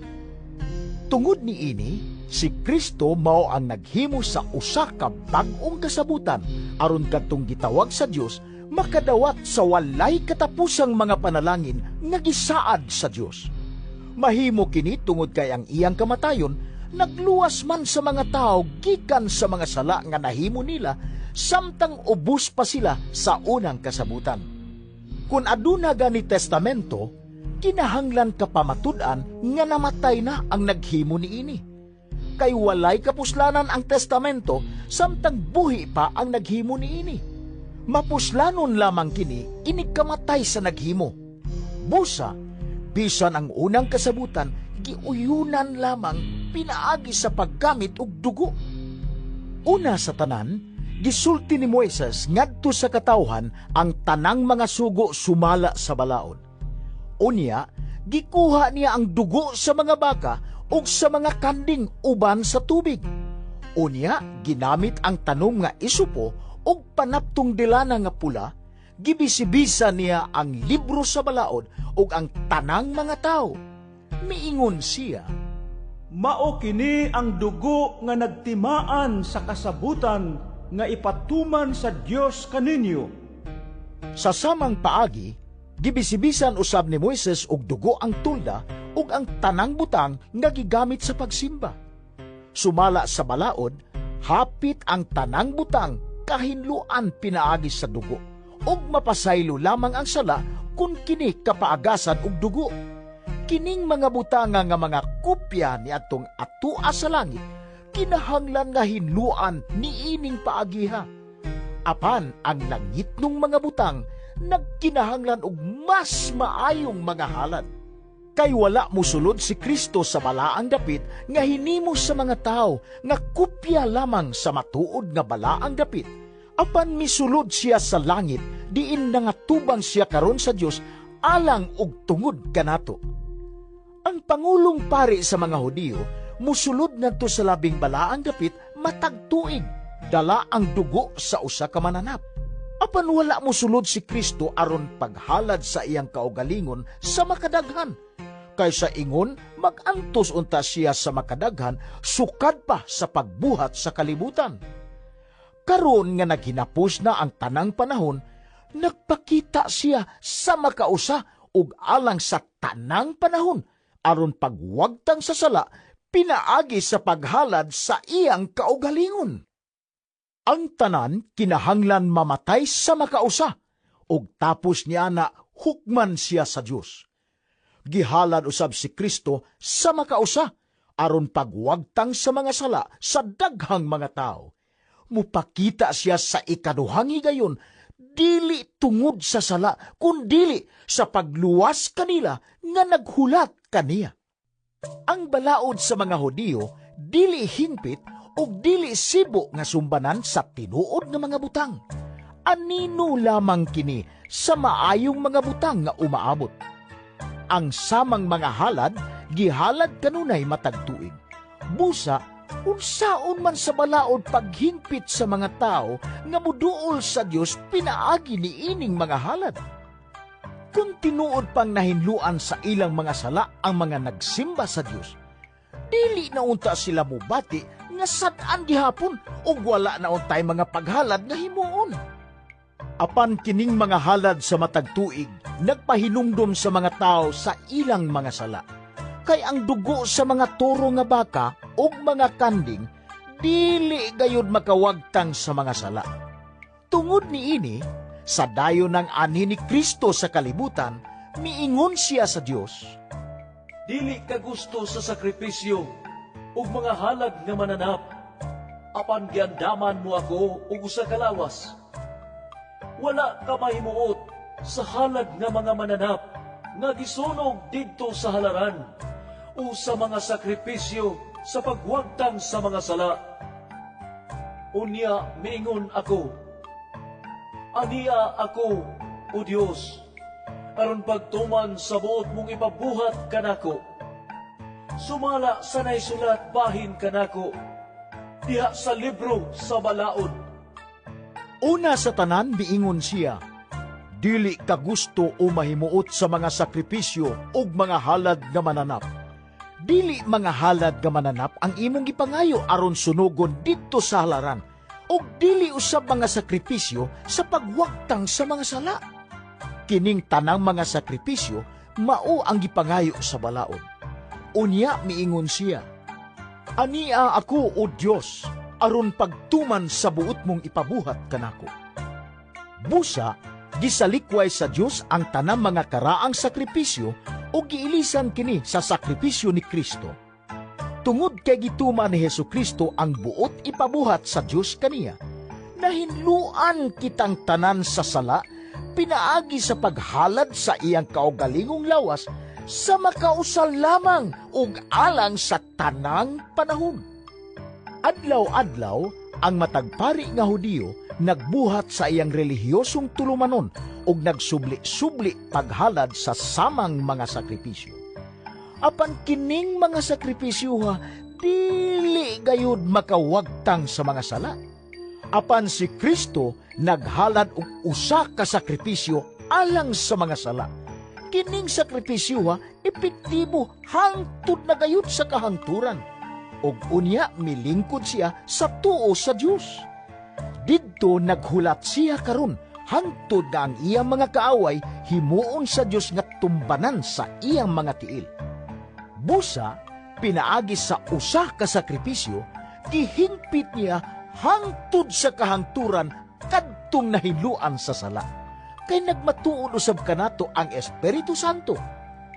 Tungod ni ini, si Kristo mao ang naghimo sa usa ka bag-ong kasabutan aron kadtong gitawag sa Dios makadawat sa walay katapusang mga panalangin nga gisaad sa Dios. Mahimo kini tungod kay ang iyang kamatayon nagluwas man sa mga tao gikan sa mga sala nga nahimo nila samtang ubos pa sila sa unang kasabutan. Kung aduna gani testamento, kinahanglan kapamatud-an nga namatay na ang naghimo niini. Kay walay kapuslanan ang testamento samtang buhi pa ang naghimo niini. Mapuslanon lamang kini inigkamatay sa naghimo. Busa, bisan ang unang kasabutan, giuyunan lamang pinaagi sa paggamit og dugo. Una sa tanan, gisulti ni Moises ngadto sa katawhan ang tanang mga sugo sumala sa balaod. Unya, gikuha niya ang dugo sa mga baka o sa mga kanding uban sa tubig. Unya, ginamit ang tanom nga isupo o panaptong dilana nga pula, gibisibisa niya ang libro sa balaod o ang tanang mga tao. Miingon siya, Mao kini ang dugo nga nagtimaan sa kasabutan nga ipatuman sa Dios kaninyo. sa samang paagi, gibisibisan usab ni Moises og dugo ang tulda ug ang tanang butang nga gigamit sa pagsimba. Sumala sa balaod, hapit ang tanang butang kahinluan pinaagi sa dugo ug mapasaylo lamang ang sala kung kini kapaagasan og dugo. Kining mga butanga nga mga kopya ni atong atua sa langit kinahanglan nga hinluan ni ining paagiha. Apan ang langitnong mga butang nagkinahanglan og mas maayong mga halad. Kay wala mosulod si Kristo sa balaang dapit nga hinimo sa mga tao nga kopya lamang sa matuod nga balaang dapit. Apan misulod siya sa langit diin nangatubang siya karon sa Dios alang og tungod kanato. Ang pangulong pari sa mga Hudiyo musulod ngadto sa labing balaang dapit matag tuig, dala ang dugo sa usa ka mananap. Apan wala mosulod si Kristo aron paghalad sa iyang kaugalingon sa makadaghan. Kaysa ingon, mag-antos unta siya sa makadaghan, sukad pa sa pagbuhat sa kalibutan. Karon nga naghinapos na ang tanang panahon, nagpakita siya sa makausa ug alang sa tanang panahon, aron pagwagtang sa sala, pinaagi sa paghalad sa iyang kaugalingon. Ang tanan kinahanglan mamatay sa makausa, ug tapos niya na hukman siya sa Dios. Gihalad usab si Kristo sa makausa aron pagwagtang sa mga sala sa daghang mga tao. Mupakita siya sa ikaduhang higayon, dili tungod sa sala, kundili sa pagluwas kanila nga naghulat kaniya. Ang balaod sa mga Hudiyo, dili hingpit o dili sibo nga sumbanan sa tinuod nga mga butang. Anino lamang kini sa maayong mga butang nga umaabot. Ang samang mga halad, gihalad kanunay matag tuig. Busa, unsaon man sa balaod paghingpit sa mga tao nga muduol sa Dios pinaagi ni ining mga halad. Kung tinuod pang nahinluan sa ilang mga sala ang mga nagsimba sa Dios, dili na unta sila mubati nga sad-an gihapon ug wala na untay mga paghalad nga himuon. Apan kining mga halad sa matag tuig, nagpahinumdom sa mga tao sa ilang mga sala. Kay ang dugo sa mga toro nga baka o mga kanding, dili gayud makawagtang sa mga sala. Tungod ni ini, sa dayo ng anhi ni Kristo sa kalibutan, miingon siya sa Dios, Dili ka gusto sa sakripisyo ug mga halad nga mananap. Apan giandaman mo ako og usa ka lawas. Wala ka mahimuot sa halad nga mga mananap nga gisunog didto sa halaran o sa mga sakripisyo sa pagwagtang sa mga sala. Unya miingon ako, Ania ako, O Dios, aron pagtuman sa buot mong ipabuhat kanako. Sumala sa naisulat bahin kanako, diha sa libro sa balaod. una sa tanan miingon siya, dili ka gusto o mahimuot sa mga sakripisyo ug mga halad nga mananap. Dili mga halad nga mananap ang imong gipangayo aron sunugon didto sa halaran, ug dili usab mga sakripisyo sa pagwagtang sa mga sala. Kining tanang mga sakripisyo mao ang gipangayo sa balaod. Unya miingon siya, Ania ako, O Dios, aron pagtuman sa buot mong ipabuhat kanako. Busa, gisalikway sa Dios ang tanang mga karaang sakripisyo o giilisan kini sa sakripisyo ni Kristo. Tungod kay gituman ni Hesukristo ang buot ipabuhat sa Dios kaniya, nahinluan kitang tanan sa sala, pinaagi sa paghalad sa iyang kaugalingong lawas sa makausal lamang ug alang sa tanang panahon. Adlaw-adlaw, ang matagpari nga Hudiyo nagbuhat sa iyang relihiyosong tulumanon ug nagsubli-subli paghalad sa samang mga sakripisyo. Apan kining mga sakripisyo dili gayud makawagtang sa mga sala. Apan si Kristo naghalad og usa ka sakripisyo alang sa mga sala. Kining sakripisyo epektibo hangtod na gayud sa kahangturan. Og unya milingkod siya sa tuo sa Dios. Didto naghulat siya karon hangtod nga ang iyang mga kaaway himuon sa Dios nga tumbanan sa iyang mga tiil. Busa, pinaagi sa usa ka sakripisyo, gihingpit niya hangtod sa kahangturan kadtong nahinluan sa sala. Kay nagmatuod usab kanato ang Espiritu Santo.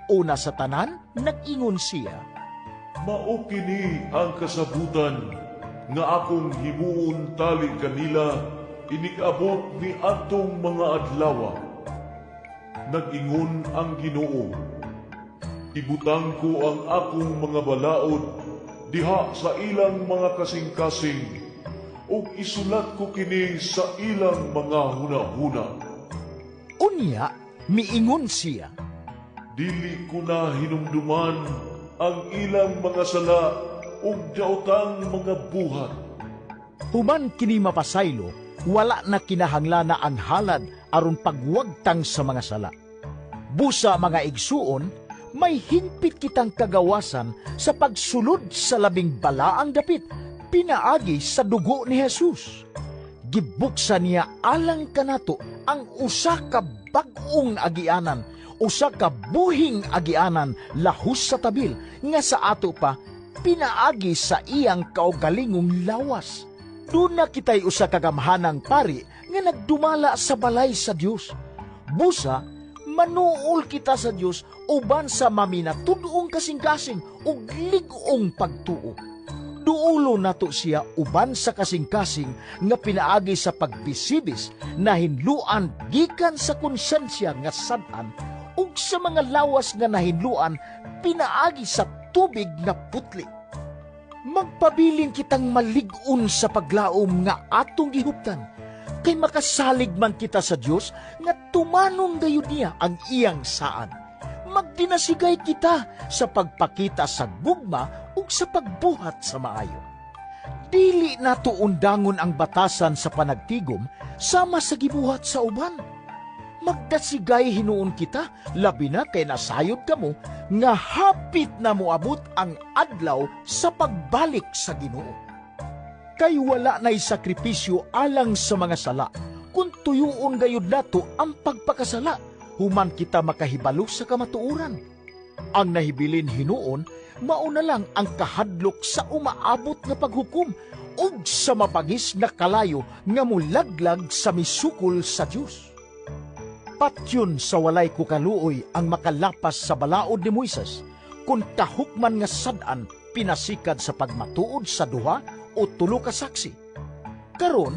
Una sa tanan, nag-ingon siya, Mao kini ang kasabutan nga akong himuon tali kanila inikabot ni atong mga adlaw. Nag-ingon ang Ginoo, ibutang ko ang akong mga balaod diha sa ilang mga kasing-kasing ug isulat ko kini sa ilang mga hunahuna. Unya, miingon siya, Dili ko na hinumduman ang ilang mga sala ug daotang mga buhat. human kini mapasaylo, wala na kinahanglana ang halad aron pagwagtang sa mga sala. Busa mga igsuon, may hingpit kitang kagawasan sa pagsulod sa labing balaang dapit, pinaagi sa dugo ni Jesus. Gibuksan niya alang kanato ang usa ka bag-ong agianan, usa ka buhing agianan lahus sa tabil, nga sa ato pa pinaagi sa iyang kaugalingong lawas. Doon na kita'y usa ka gamhanang pari nga nagdumala sa balay sa Dios. Busa, manuol kita sa Dios uban sa maminatud-ong kasing-kasing ug lig-ong pagtuo. Duulo nato siya uban sa kasing-kasing nga pinaagi sa pagbisibis na hinluan gikan sa konsensya nga sad-an ug sa mga lawas nga nahinluan pinaagi sa tubig nga putli. Magpabiling kitang malig-on sa paglaom nga atong gihuptan, kay makasalig man kita sa Dios nga tumanong gayud niya ang iyang saan. Magdinasigay kita sa pagpakita sa gugma ug sa pagbuhat sa maayo. Dili nato undangon ang batasan sa panagtigom sama sa gibuhat sa uban. Magdasigay hinuon kita, labi na kay nasayod kamo nga hapit na moabot ang adlaw sa pagbalik sa Ginoo. Kay wala na'y sakripisyo alang sa mga sala, kung tuyuon gayud nato ang pagpakasala, human kita makahibalo sa kamatuoran. Ang nahibilin hinuon, mauna lang ang kahadlok sa umaabot nga paghukom ug sa mapangis na kalayo nga mulaglag sa misukol sa Dios. Patyon sa walay kukaluoy ang makalapas sa balaod ni Moises, kung tahukman nga sad-an pinasikad sa pagmatuod sa duha o tulo ka saksi. Karon,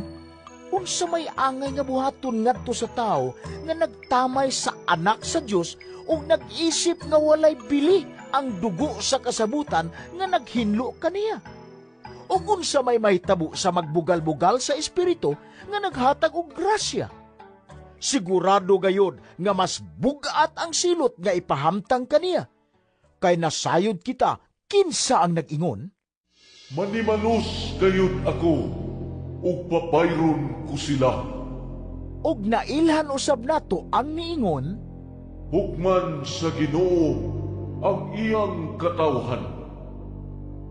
unsa may angay nga buhaton ngadto sa tao nga nagtamay sa anak sa Dios ug nag-isip nga walay bili ang dugo sa kasabutan nga naghinlo kaniya. O unsa may mahitabo sa magbugal-bugal sa espiritu nga naghatag og grasya. Sigurado gayod nga mas bugat ang silot nga ipahamtang kaniya. Kay nasayod kita, kinsa ang nag-ingon? Manimanos gayud ako, ug papayron ko sila. Og nailhan usab nato ang niingon, Hukman sa Ginoo ang iyang katawhan.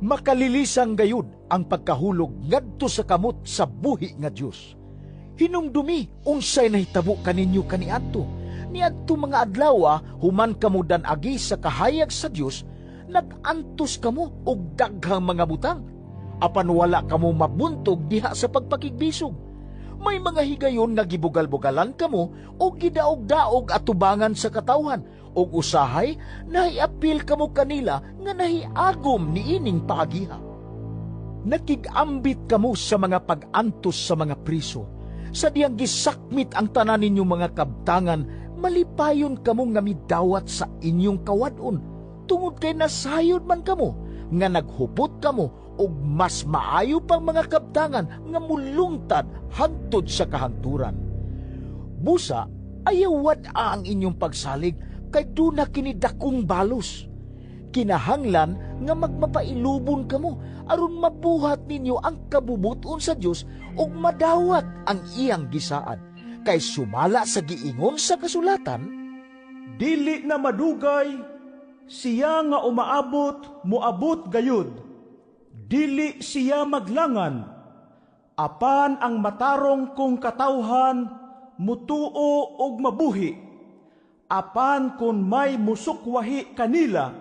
makalilisang gayud ang pagkahulog ngadto sa kamot sa buhi nga Dios. Hinumdumi unsay nahitabo kaninyo kaniadto. Niadto mga adlaw human kamo dan-agi sa kahayag sa Dios, nagantos kamo og daghang mga butang. Apan wala kamo mabuntog diha sa pagpakigbisog. May mga higayon nga gibugal-bugalan kamo o gidaog-daog atubangan sa katawhan og usahay nahiapil kamo kanila nga nahiagom niining paagiha. Nakigambit kamo sa mga pag-antos sa mga priso. Sa diyang gisakmit ang tanan ninyong mga kabtangan, malipayon kamo nga midawat sa inyong kawadon. Tungod kay nasayod man kamo, nga naghupot kamo og mas maayo pang mga kabtangan nga mulungtad hangtod sa kahangturan. Busa, ayawad ang inyong pagsalig kay duna kini dakong balos. Kinahanglan nga magmapailubon kamo aron mabuhat ninyo ang kabubuton sa Dios ug madawat ang iyang gisaan. Kay sumala sa giingon sa kasulatan, Dili na madugay, siya nga umaabot, muabot gayud. Dili siya maglangan. Apan ang matarong kong katawhan, mutuo og mabuhi. Apan kun may musukwahi kanila,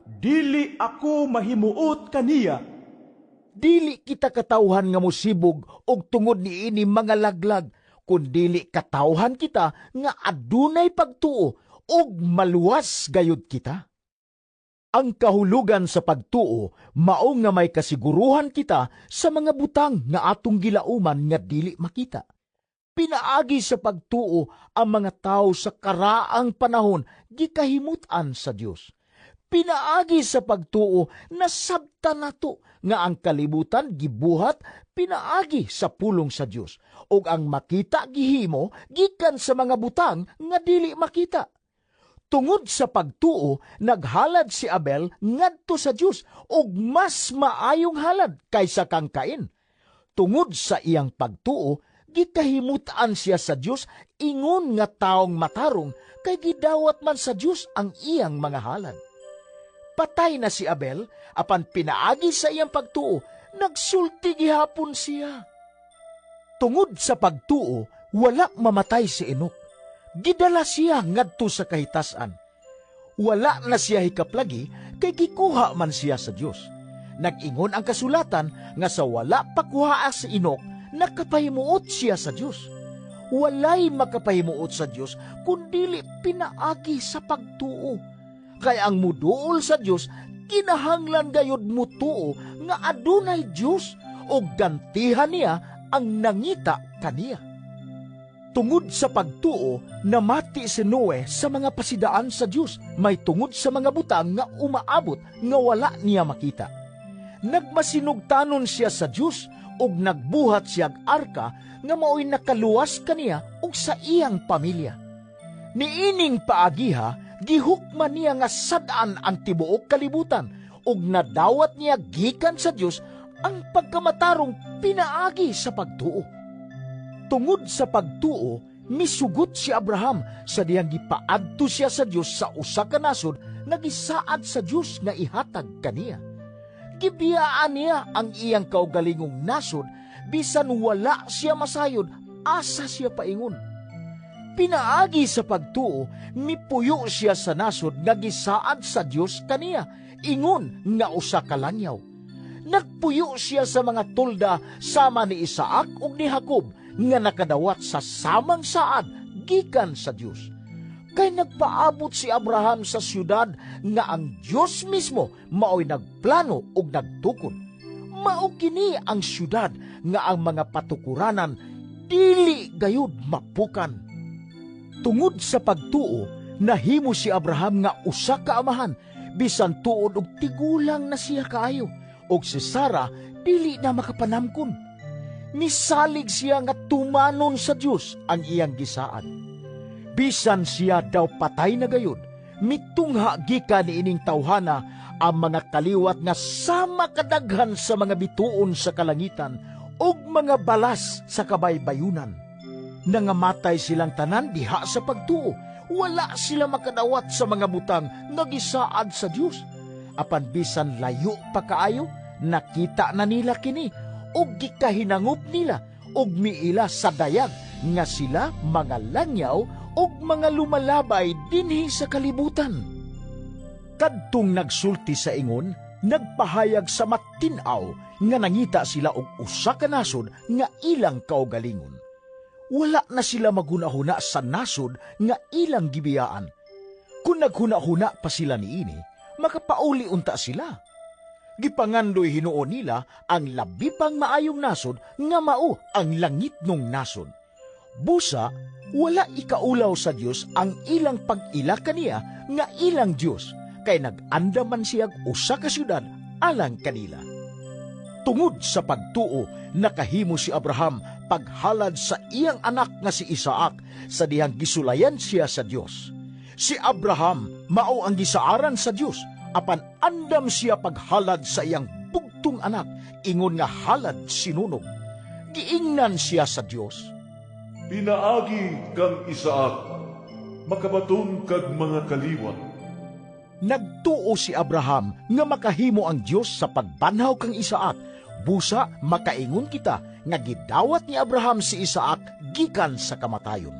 dili ako mahimuot kaniya. dili kita katawhan nga musibog og tungod niini mga laglag, kundili katawhan kita nga adunay pagtuo og maluwas gayud kita. Ang kahulugan sa pagtuo mao nga may kasiguruhan kita sa mga butang nga atong gilauman nga dili makita. Pinaagi sa pagtuo ang mga tao sa karaang panahon gikahimutan sa Dios. Pinaagi sa pagtuo nasabtan nato nga ang kalibutan gibuhat pinaagi sa pulong sa Dios ug ang makita gihimo gikan sa mga butang nga dili makita. Tungod sa pagtuo, naghalad si Abel ngadto sa Dios ug mas maayong halad kaysa kang Cain. Tungod sa iyang pagtuo, gikahimutan siya sa Dios ingon nga taong matarong kay gidawat man sa Dios ang iyang mga halad. Patay na si Abel, apan pinaagi sa iyang pagtuo, nagsulti gihapon siya. Tungod sa pagtuo, wala mamatay si Enok. Gidala siya ngadto sa kahitasan. Wala na siya hikaplagi, kay gikuha man siya sa Dios. Nag-ingon ang kasulatan nga sa wala pakuhaa si Enok, nakapahimuot siya sa Dios. walay makapahimuot sa Dios kundili pinaagi sa pagtuo. Kaya ang muduol sa Dios kinahanglan gayud mutuo nga adunay Dios o gantihan niya ang nangita kaniya. Tungod sa pagtuo, namati si Noe sa mga pasidaan sa Dios, may tungod sa mga butang nga umaabot nga wala niya makita. Nagmasinugtanon siya sa Dios ug nagbuhat siya og arka nga mao'y nakaluwas kaniya ug sa iyang pamilya. Niining paagiha, gihukman niya nga sad-an ang tibuok kalibutan ug nadawat niya gikan sa Dios ang pagkamatarong pinaagi sa pagtuo. Tungod sa pagtuo, misugot si Abraham sa diyang gipaadto siya sa Dios sa usa ka nasod nga gisaad sa Dios nga ihatag kaniya. Gibiyaan niya ang iyang kaugalingong nasod bisan wala siya masayod asa siya paingon. Pinaagi sa pagtuo, mipuyo siya sa nasod nga gisaad sa Dios kaniya, ingon nga usa ka langyaw. Nagpuyo siya sa mga tolda sama ni Isaac ug ni Jacob nga nakadawat sa samang saad gikan sa Dios. Kay nagpaabot si Abraham sa siyudad nga ang Dios mismo mao'y nagplano ug nagtukod. Mao kini ang siyudad nga ang mga patukuranan dili gayud mapukan. Tungod sa pagtuo, nahimo si Abraham nga usa ka amahan bisan tuod og tigulang na siya kaayo, og si Sarah dili na makapanamkon. Misalig siya nga tumanon sa Dios ang iyang gisaad. Bisan siya daw patay na gayud, mitungha gikan niining tawhana ang mga kaliwat nga sama kadaghan sa mga bituon sa kalangitan ug mga balas sa kabaybayunan. Nangamatay silang tanan diha sa pagtuo, wala sila makadawat sa mga butang nga gisaad sa Dios. Apan bisan layo pa kaayo, nakita na nila kini ug gikahinangup nila ug miila sa dayag nga sila mga langyaw ug mga lumalabay dinhi sa kalibutan. Kadtong nagsulti sa ingon, nagpahayag sa matinaw nga nangita sila og usa ka nasod nga ilang kaugalingon. Wala na sila maghunahuna sa nasod nga ilang gibiyaan. Kung naghunahuna pa sila niini, makapauli unta sila. Gipangandoy hinuon nila ang labi pang maayong nasod nga mao ang langitnong nasod. Busa, wala ikaulaw sa Dios ang ilang pag-ila kaniya nga ilang Dios, kay nag-andaman siyag usa ka syudad alang kanila. Tungod sa pagtuo, nakahimo si Abraham paghalad sa iyang anak nga si Isaac sa dihang gisulayan siya sa Dios. Si Abraham mao ang gisaaran sa Dios, apan andam siya paghalad sa iyang bugtong anak, ingon nga halad sinunog. Giingnan siya sa Dios. Pinaagi kang Isaac, makabaton kag mga kaliwat. Nagtuo si Abraham nga makahimo ang Dios sa pagbanhaw kang Isaac. Busa makaingon kita nga gidawat ni Abraham si Isaac gikan sa kamatayon.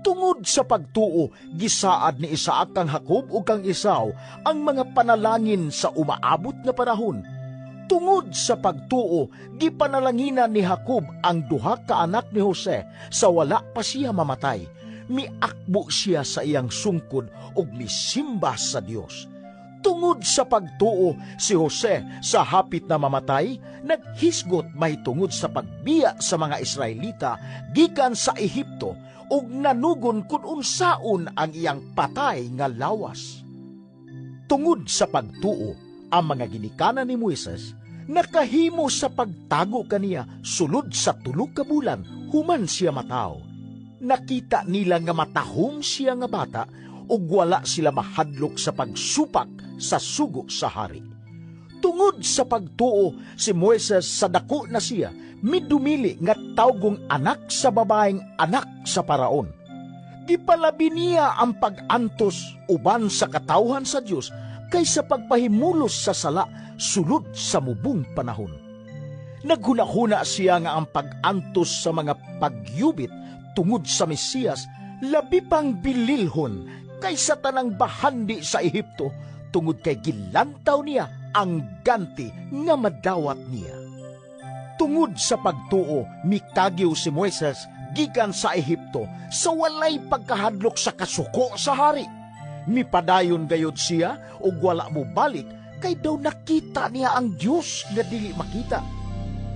Tungod sa pagtuo, gisaad ni Isaac kang Jacob o kang Esau ang mga panalangin sa umaabot na panahon. Tungod sa pagtuo, gipanalanginan ni Jacob ang duha ka anak ni Jose sa wala pa siya mamatay. Miakbo siya sa iyang sungkod ug misimba sa Dios. Tungod sa pagtuo, si Jose sa hapit na mamatay, naghisgot mahitungod sa pagbiya sa mga Israelita gikan sa Ehipto ug nanugon kun unsaon ang iyang patay nga lawas. Tungod sa pagtuo, ang mga ginikanan ni Moises nakahimo sa pagtago kaniya sulod sa 3 ka bulan human siya matao. Nakita nila nga matahom siya nga bata ug wala sila mahadlok sa pagsupak sa sugo sa hari. Tungod sa pagtuo, si Moises sa dako na siya midumili nga tawgong anak sa babaeng anak sa Paraon. Gipalabi niya ang pag-antos uban sa katawhan sa Dios kaysa pagpahimulos sa sala sulod sa mubong panahon. Naghunahuna siya nga ang pag-antos sa mga pagyubit tungod sa Mesiyas labi pang bililhon kaysa tanang bahandi sa Ehipto tungod kay gilantaw niya ang ganti nga madawat niya. Tungod sa pagtuo, mikagyo si Moises gikan sa Ehipto sa walay pagkahadlok sa kasuko sa hari. Mipadayon gayod siya ug wala mo balik kay daw nakita niya ang Dios nga dili makita.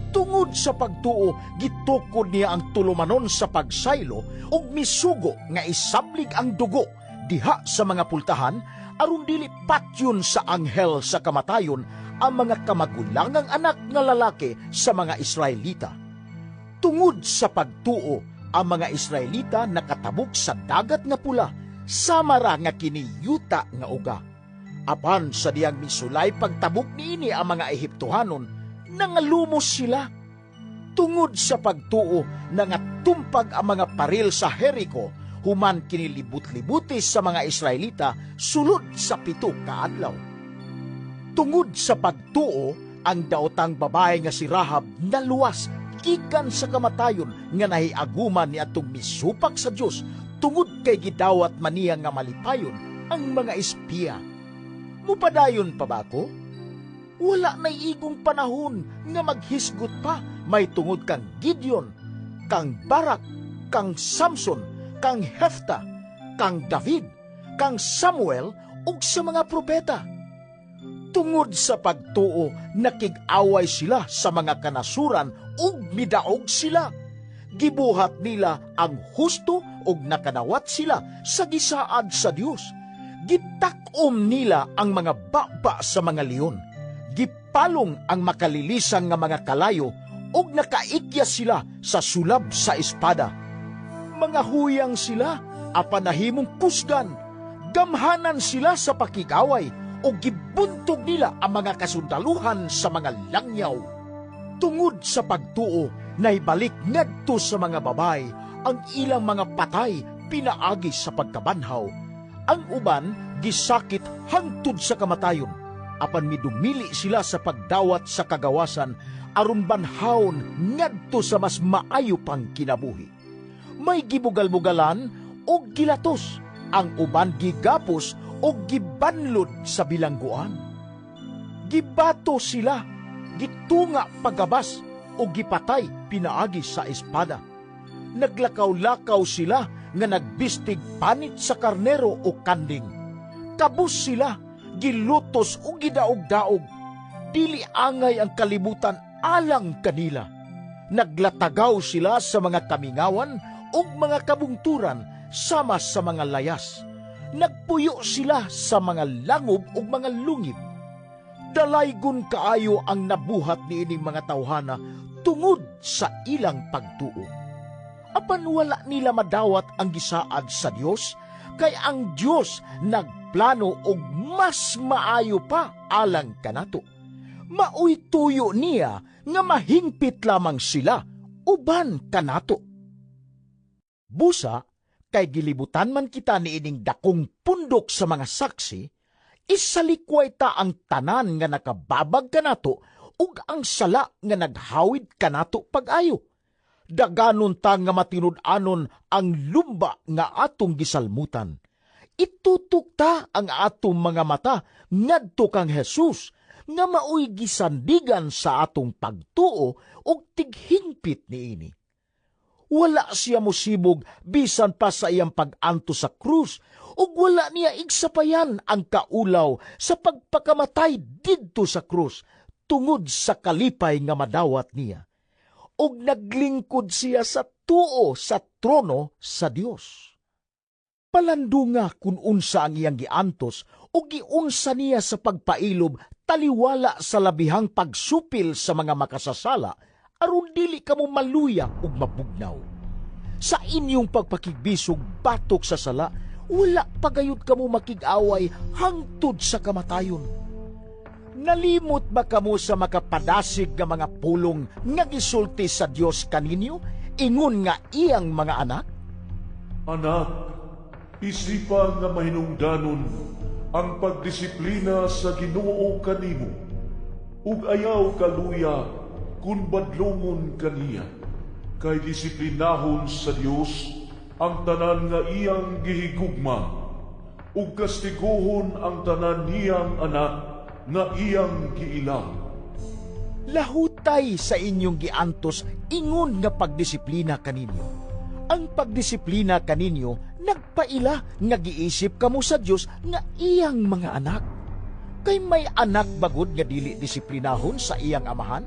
Tungod sa pagtuo, gitukod niya ang tulumanon sa pagsaylo ug misugo nga isablig ang dugo diha sa mga pultahan aron dili patyon sa anghel sa kamatayon ang mga kamagulangang anak nga lalaki sa mga Israelita. Tungod sa pagtuo, ang mga Israelita nakatabok sa dagat nga pula, samara nga kiniyuta nga uga. Apan sa diyang misulay pagtabok niini ang mga Ehiptohanon, nangalumos sila. Tungod sa pagtuo, nangatumpag ang mga paril sa Jericho, human kinilibut-libuti sa mga Israelita sulod sa 7 ka adlaw. Tungod sa pagtuo, ang daotang babae nga si Rahab naluwas gikan sa kamatayon nga nahiaguman ni atong misupak sa Dios tungod kay gidawat man niya nga malipayon ang mga espiya. Mupadayon pa ba ako? Wala na igong panahon nga maghisgot pa may tungod kang Gideon, kang Barak, kang Samson, kang Hefta, kang David, kang Samuel ug sa mga propeta. Tungod sa pagtuo, nakig-away sila sa mga kanasuran ug midaog sila. Gibuhat nila ang husto ug nakanawat sila sa gisaad sa Dios. Gitakom nila ang mga baba sa mga leon. Gipalong ang makalilisang nga mga kalayo ug nakaikya sila sa sulab sa espada. Mga huyang sila, apanahimong kusgan. Gamhanan sila sa pakigaway o gibuntog nila ang mga kasundaluhan sa mga langyaw. Tungod sa pagtuo, naibalik ngadto sa mga babay ang ilang mga patay pinaagi sa pagkabanhaw. Ang uban gisakit hangtod sa kamatayon. Apan midumili sila sa pagdawat sa kagawasan aron banhawon ngadto sa mas maayo pang kinabuhi. May gibugal-bugalan o gilatos, ang uban gigapos o gibanlod sa bilangguan. Gibato sila, gitunga pagabas o gipatay pinaagi sa espada. Naglakaw-lakaw sila nga nagbistig panit sa karnero o kanding. Kabus sila, gilutos o gidaog-daog. Dili angay ang kalibutan alang kanila. Naglatagaw sila sa mga kamingawan o mga kabungturan sama sa mga layas. Nagpuyo sila sa mga langob o mga lungib. Dalaygon kaayo ang nabuhat ni ining mga tawhana tungod sa ilang pagtuo. Apan wala nila madawat ang gisaad sa Dios, kay ang Dios nagplano og mas maayo pa alang kanato. Maoy tuyo niya nga mahingpit lamang sila uban kanato. Busa, kay gilibutan man kita ni ining dakong pundok sa mga saksi, isalikway ta ang tanan nga nakababag kanato ug ang sala nga naghawid kanato pag-ayo. Daganon ta nga matinud-anon ang lumba nga atong gisalmutan. Itutok ta ang atong mga mata ngadto kang Jesus nga maoy gisandigan sa atong pagtuo ug tighingpit niini. Wala siya musibog bisan pa sa iyang pag-anto sa krus ug wala niya igsapayan ang kaulaw sa pagpakamatay didto sa krus tungod sa kalipay nga madawat niya. Ug naglingkod siya sa tuo sa trono sa Dios. Palandunga kung unsa ang iyang giantos o giunsa niya sa pagpailob taliwala sa labihang pagsupil sa mga makasasala aron dili kamo maluya ug mabugnaw. Sa inyong pagpakigbisog batok sa sala, wala pagayod kamo makig-away hangtod sa kamatayon. Nalimot ba kamo sa makapadasig nga mga pulong nga gisulti sa Dios kaninyo, ingon nga iyang mga anak? Anak, isipan nga mahinungdanon ang pagdisiplina sa Ginoo kanimo, ug ayaw kaluya kung badlongon kaniya, kay disiplinahon sa Dios ang tanan nga iyang gihigugma, ug kastiguhon ang tanan niyang anak nga iyang giilang. Lahutay sa inyong giantos ingon nga pagdisiplina kaninyo. Ang pagdisiplina kaninyo nagpaila nga giisip kamo sa Dios nga iyang mga anak. Kay may anak bagod nga dili disiplinahon sa iyang amahan?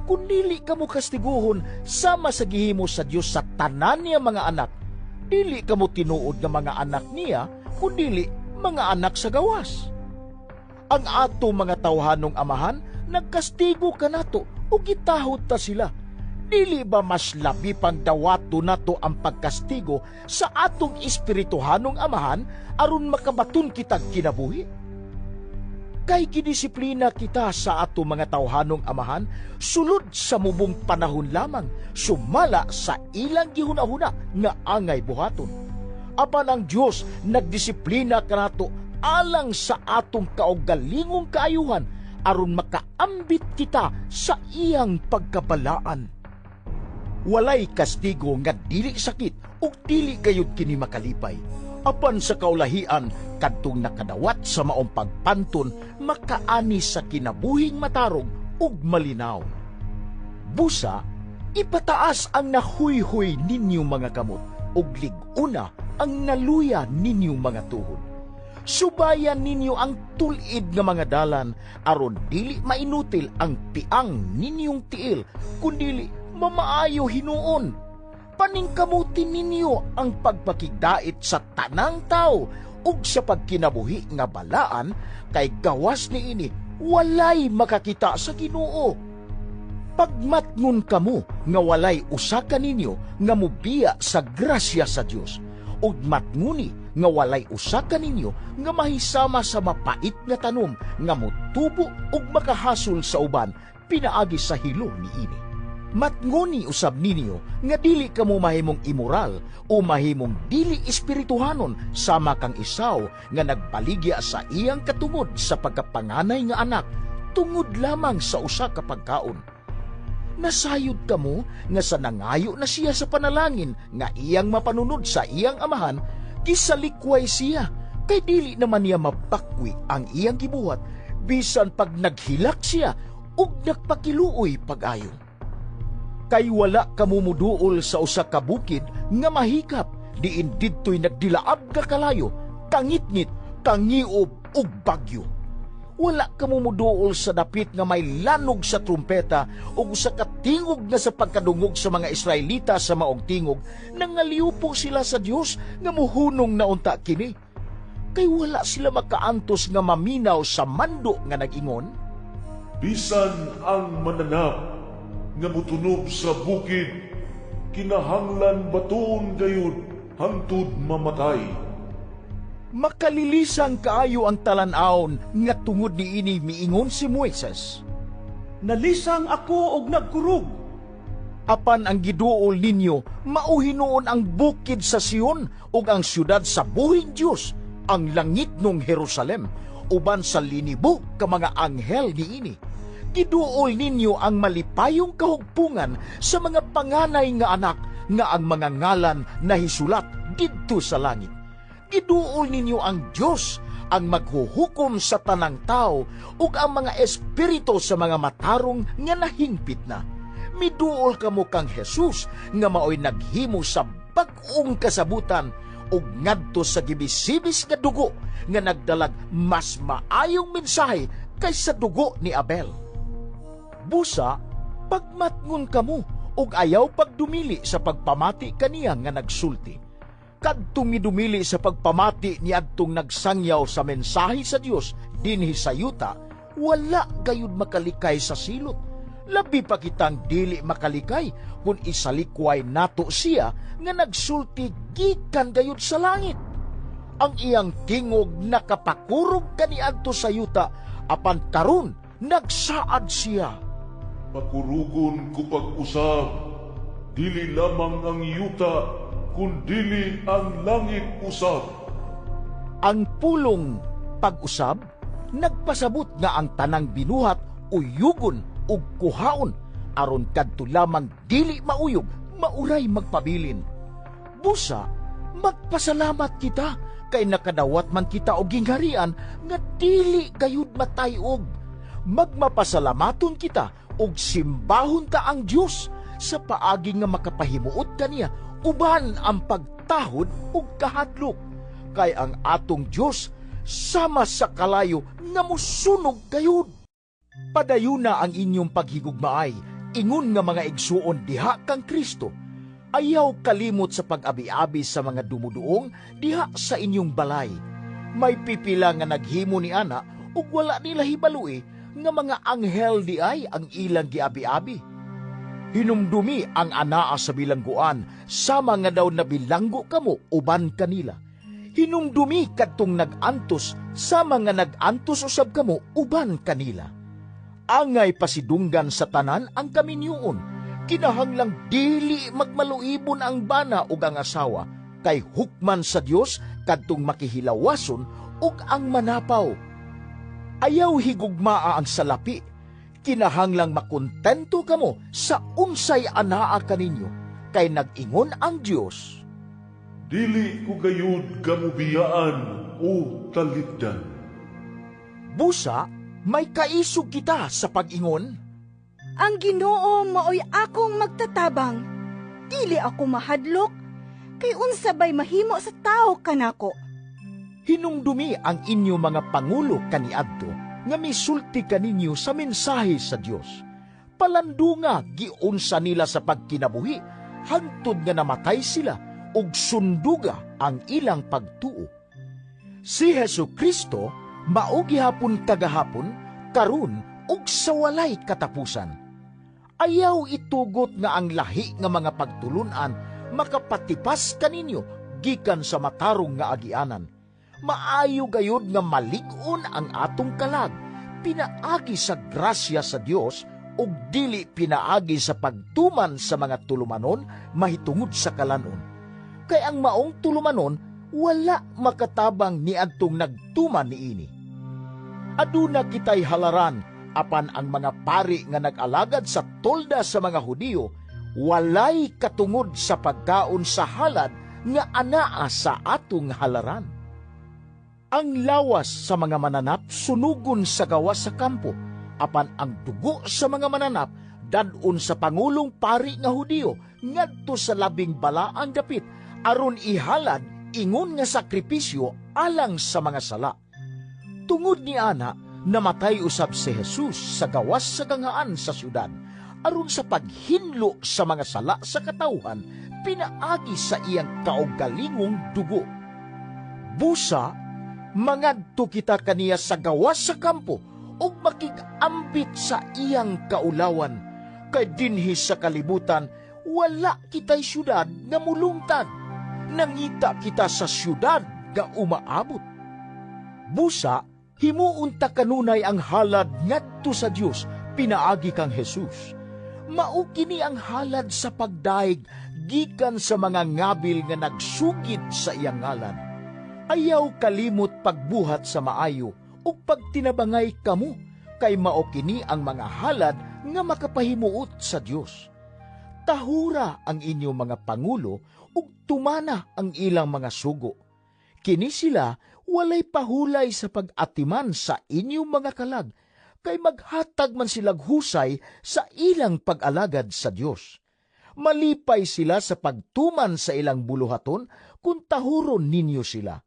Kung dili kamo kastiguhon sama sa gihimo sa Dios sa tanan niya mga anak, dili kamo tinuod nga mga anak niya, kundi mga anak sa gawas. Ang ato mga tawhanong amahan nagkastigo kanato o gitahod ta sila. Dili ba mas labi pang dawato nato ang pagkastigo sa atong espirituhanong amahan aron makabaton kitag kinabuhi? Kay gidisiplina kita sa ato mga tawhanong amahan sulod sa mubong panahon lamang, sumala sa ilang gihunahuna nga angay buhaton. Apan ang Dios nagdisiplina kanato alang sa atong kaugalingong kaayuhan aron makaambit kita sa iyang pagkabalaan. Walay kastigo nga dili sakit ug dili gayud kini makalipay. Apan sa kaulahian kadtong nakadawat sa maong pagpanton makaani sa kinabuhing matarong ug malinaw. Busa, ipataas ang nahuyhoy ninyo mga kamot ug lig-una ang naluya ninyong mga tuhod. Subayan ninyo ang tulid nga mga dalan aron dili mainutil ang piang ninyong tiil kundi mamaayo hinuon. Paningkamutin ninyo ang pagpakigdait sa tanang tao ug sa pagkinabuhi nga balaan kay gawas niini walay makakita sa Ginoo. Pagmatngon kamo nga walay usa ka ninyo nga mobiya sa grasya sa Dios ug matnguni nga walay usa ka ninyo nga mahisama sa mapait nga tanom nga motubo ug makahasol sa uban pinaagi sa hilo niini. Matnguni usab ninyo nga dili kamo mahimong immoral o mahimong dili espirituhanon sama kang Esau nga nagbaligya sa iyang katungod sa pagkapanganay nga anak tungod lamang sa usa ka pagkaon. Nasayod kamo nga sa nangayo na siya sa panalangin nga iyang mapanunod sa iyang amahan, gisalikway siya kay dili naman niya mapakwi ang iyang gibuhat bisan pag naghilak siya ug nagpakiluoy pag-ayo. Kay wala kamumuduol sa usa ka bukid nga mahikap diin didtoy nagdilaab ka kalayo, kangitngit, kangiob ug bagyo. Wala kamumuduol sa dapit nga may lanog sa trumpeta ug sa katingog nga sa pagkadungog sa mga Israelita sa maong tingog, nangaliw po sila sa Dios nga muhunong naunta kini. Kay wala sila makaantos nga maminaw sa mando nga nag-ingon, Bisan ang mananap nga mutunob sa bukid, kinahanglan batuon gayud hangtod mamatay. Makalilisan kaayo ang talan-aon nga tungod niini miingon si Moises. Nalisang ako og nagkurog. Apan ang giduol ninyo mauhinoon ang bukid sa Sion ug ang syudad sa buhing Dios, ang langit ng Jerusalem, uban sa linibo ka mga anghel niini. Giduol ninyo ang malipayong kahugpungan sa mga panganay nga anak nga ang mga ngalan nahisulat didto sa langit. Giduol ninyo ang Dios ang maghuhukom sa tanang tao ug ang mga espiritu sa mga matarong nga nahingpit na. Miduol kamo kang Jesus nga maoy naghimo sa bag-ong kasabutan ug ngadto sa gibisibis nga dugo nga nagdalag mas maayong mensahe kaysa dugo ni Abel. Busa, pagmatngon kamo ug ayaw pagdumili sa pagpamati kaniya nga nagsulti. Kadtong midumili sa pagpamati ni adtong nagsangyaw sa mensahe sa Dios dinhi sa yuta, wala gayud makalikay sa silot. Labi pa kitang dili makalikay kung isalikway nato siya nga nagsulti gikan gayud sa langit. Ang iyang tingog nakapakurog kaniadto sa yuta, apan karon nagsaad siya. Pakurugon ko pag-usab, dili lamang ang yuta, kundili ang langit usab. Ang pulong pag-usab, nagpasabot nga ang tanang binuhat uyugon ug kuhaon, aron kadto lamang dili mauyog, mauray magpabilin. Busa, magpasalamat kita, kay nakadawat man kita og gingharian nga dili gayud matayog. Magmapasalamaton kita ug simbahon ta ang Dios sa paagi nga makapahimuot kaniya uban ang pagtahod ug kahadlok. Kay ang atong Dios sama sa kalayo nga mosunog gayud. Padayuna ang inyong paghigugmaay, ingon nga mga igsuon diha kang Kristo. Ayaw kalimot sa pag-abi-abi sa mga dumuduong diha sa inyong balay. May pipila nga naghimo ni ana ug wala nila hibalui nga mga anghel di ay ang ilang giabi-abi. Hinumdumi ang anaa sa bilangguan, sama nga daw na bilanggo kamo uban kanila. Hinumdumi kadtong nag-antos, sama nga nag-antos usab kamo uban kanila. Angay pasidunggan sa tanan ang kaminyoon, kinahanglang dili magmaluibon ang bana ug ang asawa, kay hukman sa Dios kadtong makihilawason ug ang manapaw. Ayaw higugmaa ang salapi, kinahanglang makontento kamo sa unsay anaa kaninyo, kay nag-ingon ang Dios, Dili ko gayud gamubiyaan o talipdan. busa may kaisog kita sa pag-ingon. Ang Ginoo maoy akong magtatabang. Dili ako mahadlok, kay unsa bay mahimo sa tao kanako. Hinumdumi ang inyo mga pangulo kaniadto nga misulti kaninyo sa mensahe sa Dios. Palandunga giunsa nila sa pagkinabuhi, hangtod nga namatay sila ug sunduga ang ilang pagtuo. Si Hesukristo mao gihapon kagahapon, karon ug sa walay katapusan. Ayaw itugot nga ang lahi nga mga pagtulunan makapatipas kaninyo gikan sa matarong nga agianan. Maayo gayud nga malig-on ang atong kalag, pinaagi sa grasya sa Dios ug dili pinaagi sa pagtuman sa mga tulumanon mahitungod sa kalanon. Kay ang maong tulumanon wala makatabang niadtong nagtuman niini. Aduna kitay halaran apan ang mga pari nga nag-alagad sa tolda sa mga Hudiyo walay katungod sa pagkaon sa halad nga anaa sa atong halaran. Ang lawas sa mga mananap sunugon sa gawas sa kampo, apan ang dugo sa mga mananap dadon sa pangulong pari nga Hudiyo ngadto sa labing balaang dapit aron ihalad ingon nga sakripisyo alang sa mga sala. Tungod ni ana, namatay usab si Jesus sa gawas sa gangaan sa syudad, aron sa paghinlo sa mga sala sa katawhan, pinaagi sa iyang kaugalingong dugo. Busa, mangadto kita kaniya sa gawas sa kampo, ug makig-ambit sa iyang kaulawan, kay dinhi sa kalibutan, wala kitay syudad nga mulungtad, nangita kita sa syudad nga umaabot. Busa, himuunta kanunay ang halad ngadto sa Dios, pinaagi kang Jesus. Mao kini ang halad sa pagdaig gikan sa mga ngabil nga nagsugid sa iyang ngalan. Ayaw kalimot pagbuhat sa maayo ug pagtinabangay kamo, kay mao kini ang mga halad nga makapahimuot sa Dios. Tahura ang inyong mga pangulo ug tumana ang ilang mga sugo. Kini sila walay pahulay sa pag-atiman sa inyong mga kalag, kay maghatag man silag husay sa ilang pag-alagad sa Dios. Malipay sila sa pagtuman sa ilang buluhaton kung tahuron ninyo sila.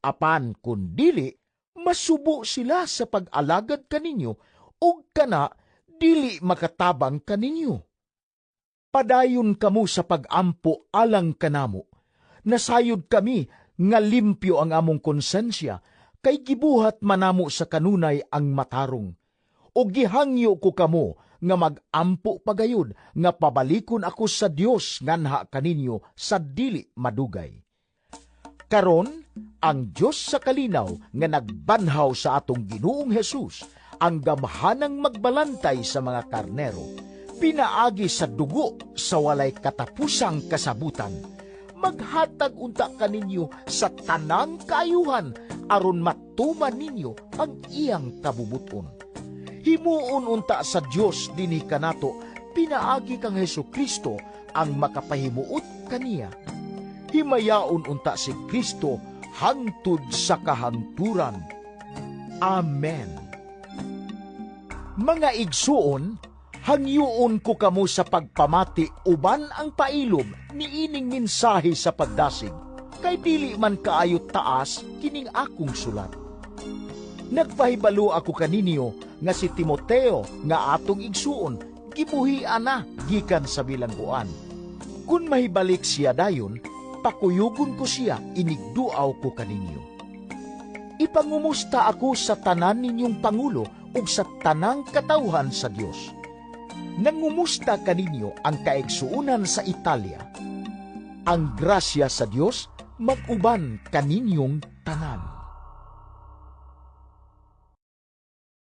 Apan kung dili, masubo sila sa pag-alagad kaninyo ug kana dili makatabang kaninyo. Padayon kamo sa pag-ampo alang kanamo. Nasayod kami nga limpyo ang among konsensya, kay gibuhat manamo sa kanunay ang matarong. O gihangyo ko kamo nga mag-ampo pagayod, nga pabalikon ako sa Dios nganha kaninyo sa dili madugay. Karon, ang Dios sa kalinaw nga nagbanhaw sa atong Ginoong Hesus, ang gamhanang magbalantay sa mga karnero, pinaagi sa dugo sa walay katapusang kasabutan, maghatag unta kaninyo sa tanang kaayuhan aron matuman ninyo ang iyang kabubuton. Himuon unta sa Dios dinhi kanato, pinaagi kang Hesukristo ang makapahimuot kaniya. Himayaon unta si Kristo hangtod sa kahangturan. Amen. Mga igsuon, Hangyoon ko kamo sa pagpamati uban ang pailob ni ining mensahe sa pagdasig, kay dili man kaayo taas kining akong sulat. Nagpahibalo ako kaninyo nga si Timoteo nga atong igsuon gibuhian na gikan sa bilangguan. Kung mahibalik siya dayon, pakuyugon ko siya, inigduaw ko kaninyo. Ipangumusta ako sa tanan ninyong pangulo ug sa tanang katawhan sa Dios. Nangumusta kaninyo ang kaigsuunan sa Italia. Ang grasya sa Dios mag-uban kaninyong tanan.